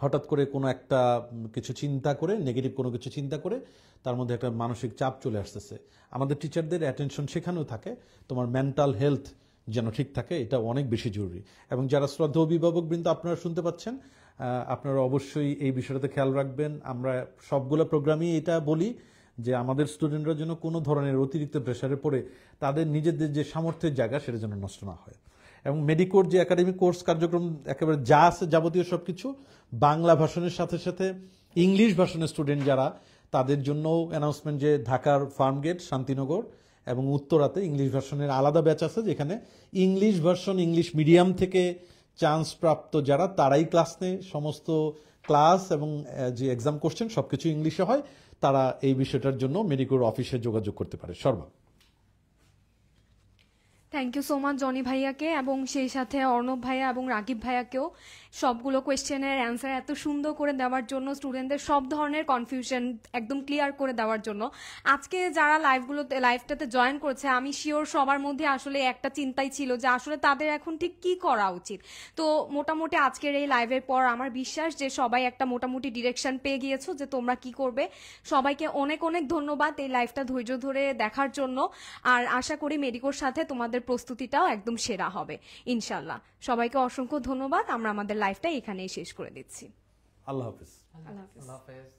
হঠাৎ করে কোনো একটা কিছু চিন্তা করে, নেগেটিভ কোনো কিছু চিন্তা করে তার মধ্যে একটা মানসিক চাপ চলে আসতেছে। আমাদের টিচারদের অ্যাটেনশন সেখানেও থাকে, তোমার মেন্টাল হেলথ যেন ঠিক থাকে, এটা অনেক বেশি জরুরি। এবং যারা শ্রদ্ধা অভিভাবকবৃন্দ আপনারা শুনতে পাচ্ছেন, আপনারা অবশ্যই এই বিষয়টাতে খেয়াল রাখবেন। আমরা সবগুলো প্রোগ্রামই এটা বলি যে আমাদের স্টুডেন্টরা যেন কোনো ধরনের অতিরিক্ত প্রেশারে পড়ে তাদের নিজেদের যে সামর্থ্যের জায়গা সেটা যেন নষ্ট না হয়। এবং মেডিকোর যে একাডেমিক কোর্স কার্যক্রম একেবারে যা আছে যাবতীয় সব কিছু বাংলা ভাষণের সাথে সাথে ইংলিশ ভাষণের স্টুডেন্ট যারা, তাদের জন্যও অ্যানাউন্সমেন্ট যে ঢাকার ফার্মগেট, শান্তিনগর এবং উত্তরাতে ইংলিশ ভার্সনের আলাদা ব্যাচ আছে, যেখানে ইংলিশ ভার্সন ইংলিশ মিডিয়াম থেকে চান্স প্রাপ্ত যারা তারাই ক্লাস নেয়। সমস্ত ক্লাস এবং যে এক্সাম কোশ্চেন সবকিছু ইংলিশে হয়। তারা এই বিষয়টার জন্য মেডিকোর অফিসে যোগাযোগ করতে পারে। Sarba,
thank you so much Johnny ভাইয়াকে, এবং সেই সাথে অর্ণব ভাইয়া এবং রাকিব ভাইয়াকেও সবগুলো কোয়েশ্চেনের অ্যান্সার এত সুন্দর করে দেওয়ার জন্য, স্টুডেন্টদের সব ধরনের কনফিউশন একদম ক্লিয়ার করে দেওয়ার জন্য। আজকে যারা লাইভটাতে জয়েন করেছে, আমি শিওর সবার মধ্যে আসলে একটা চিন্তাই ছিল যে আসলে তাদের এখন ঠিক কি করা উচিত। তো মোটামুটি আজকের এই লাইভের পর আমার বিশ্বাস যে সবাই একটা মোটামুটি ডিরেকশন পেয়ে গিয়েছো যে তোমরা কি করবে। সবাইকে অনেক অনেক ধন্যবাদ এই লাইভটা ধৈর্য ধরে দেখার জন্য। আর আশা করি মেডিকোর সাথে তোমাদের প্রস্তুতিটাও একদম সেরা হবে ইনশাল্লাহ। সবাইকে অসংখ্য ধন্যবাদ। আমরা আমাদের লাইভটা এখানেই শেষ করে দিচ্ছি।
আল্লাহ হাফিজ।
আল্লাহ হাফিজ।
আল্লাহ হাফেজ।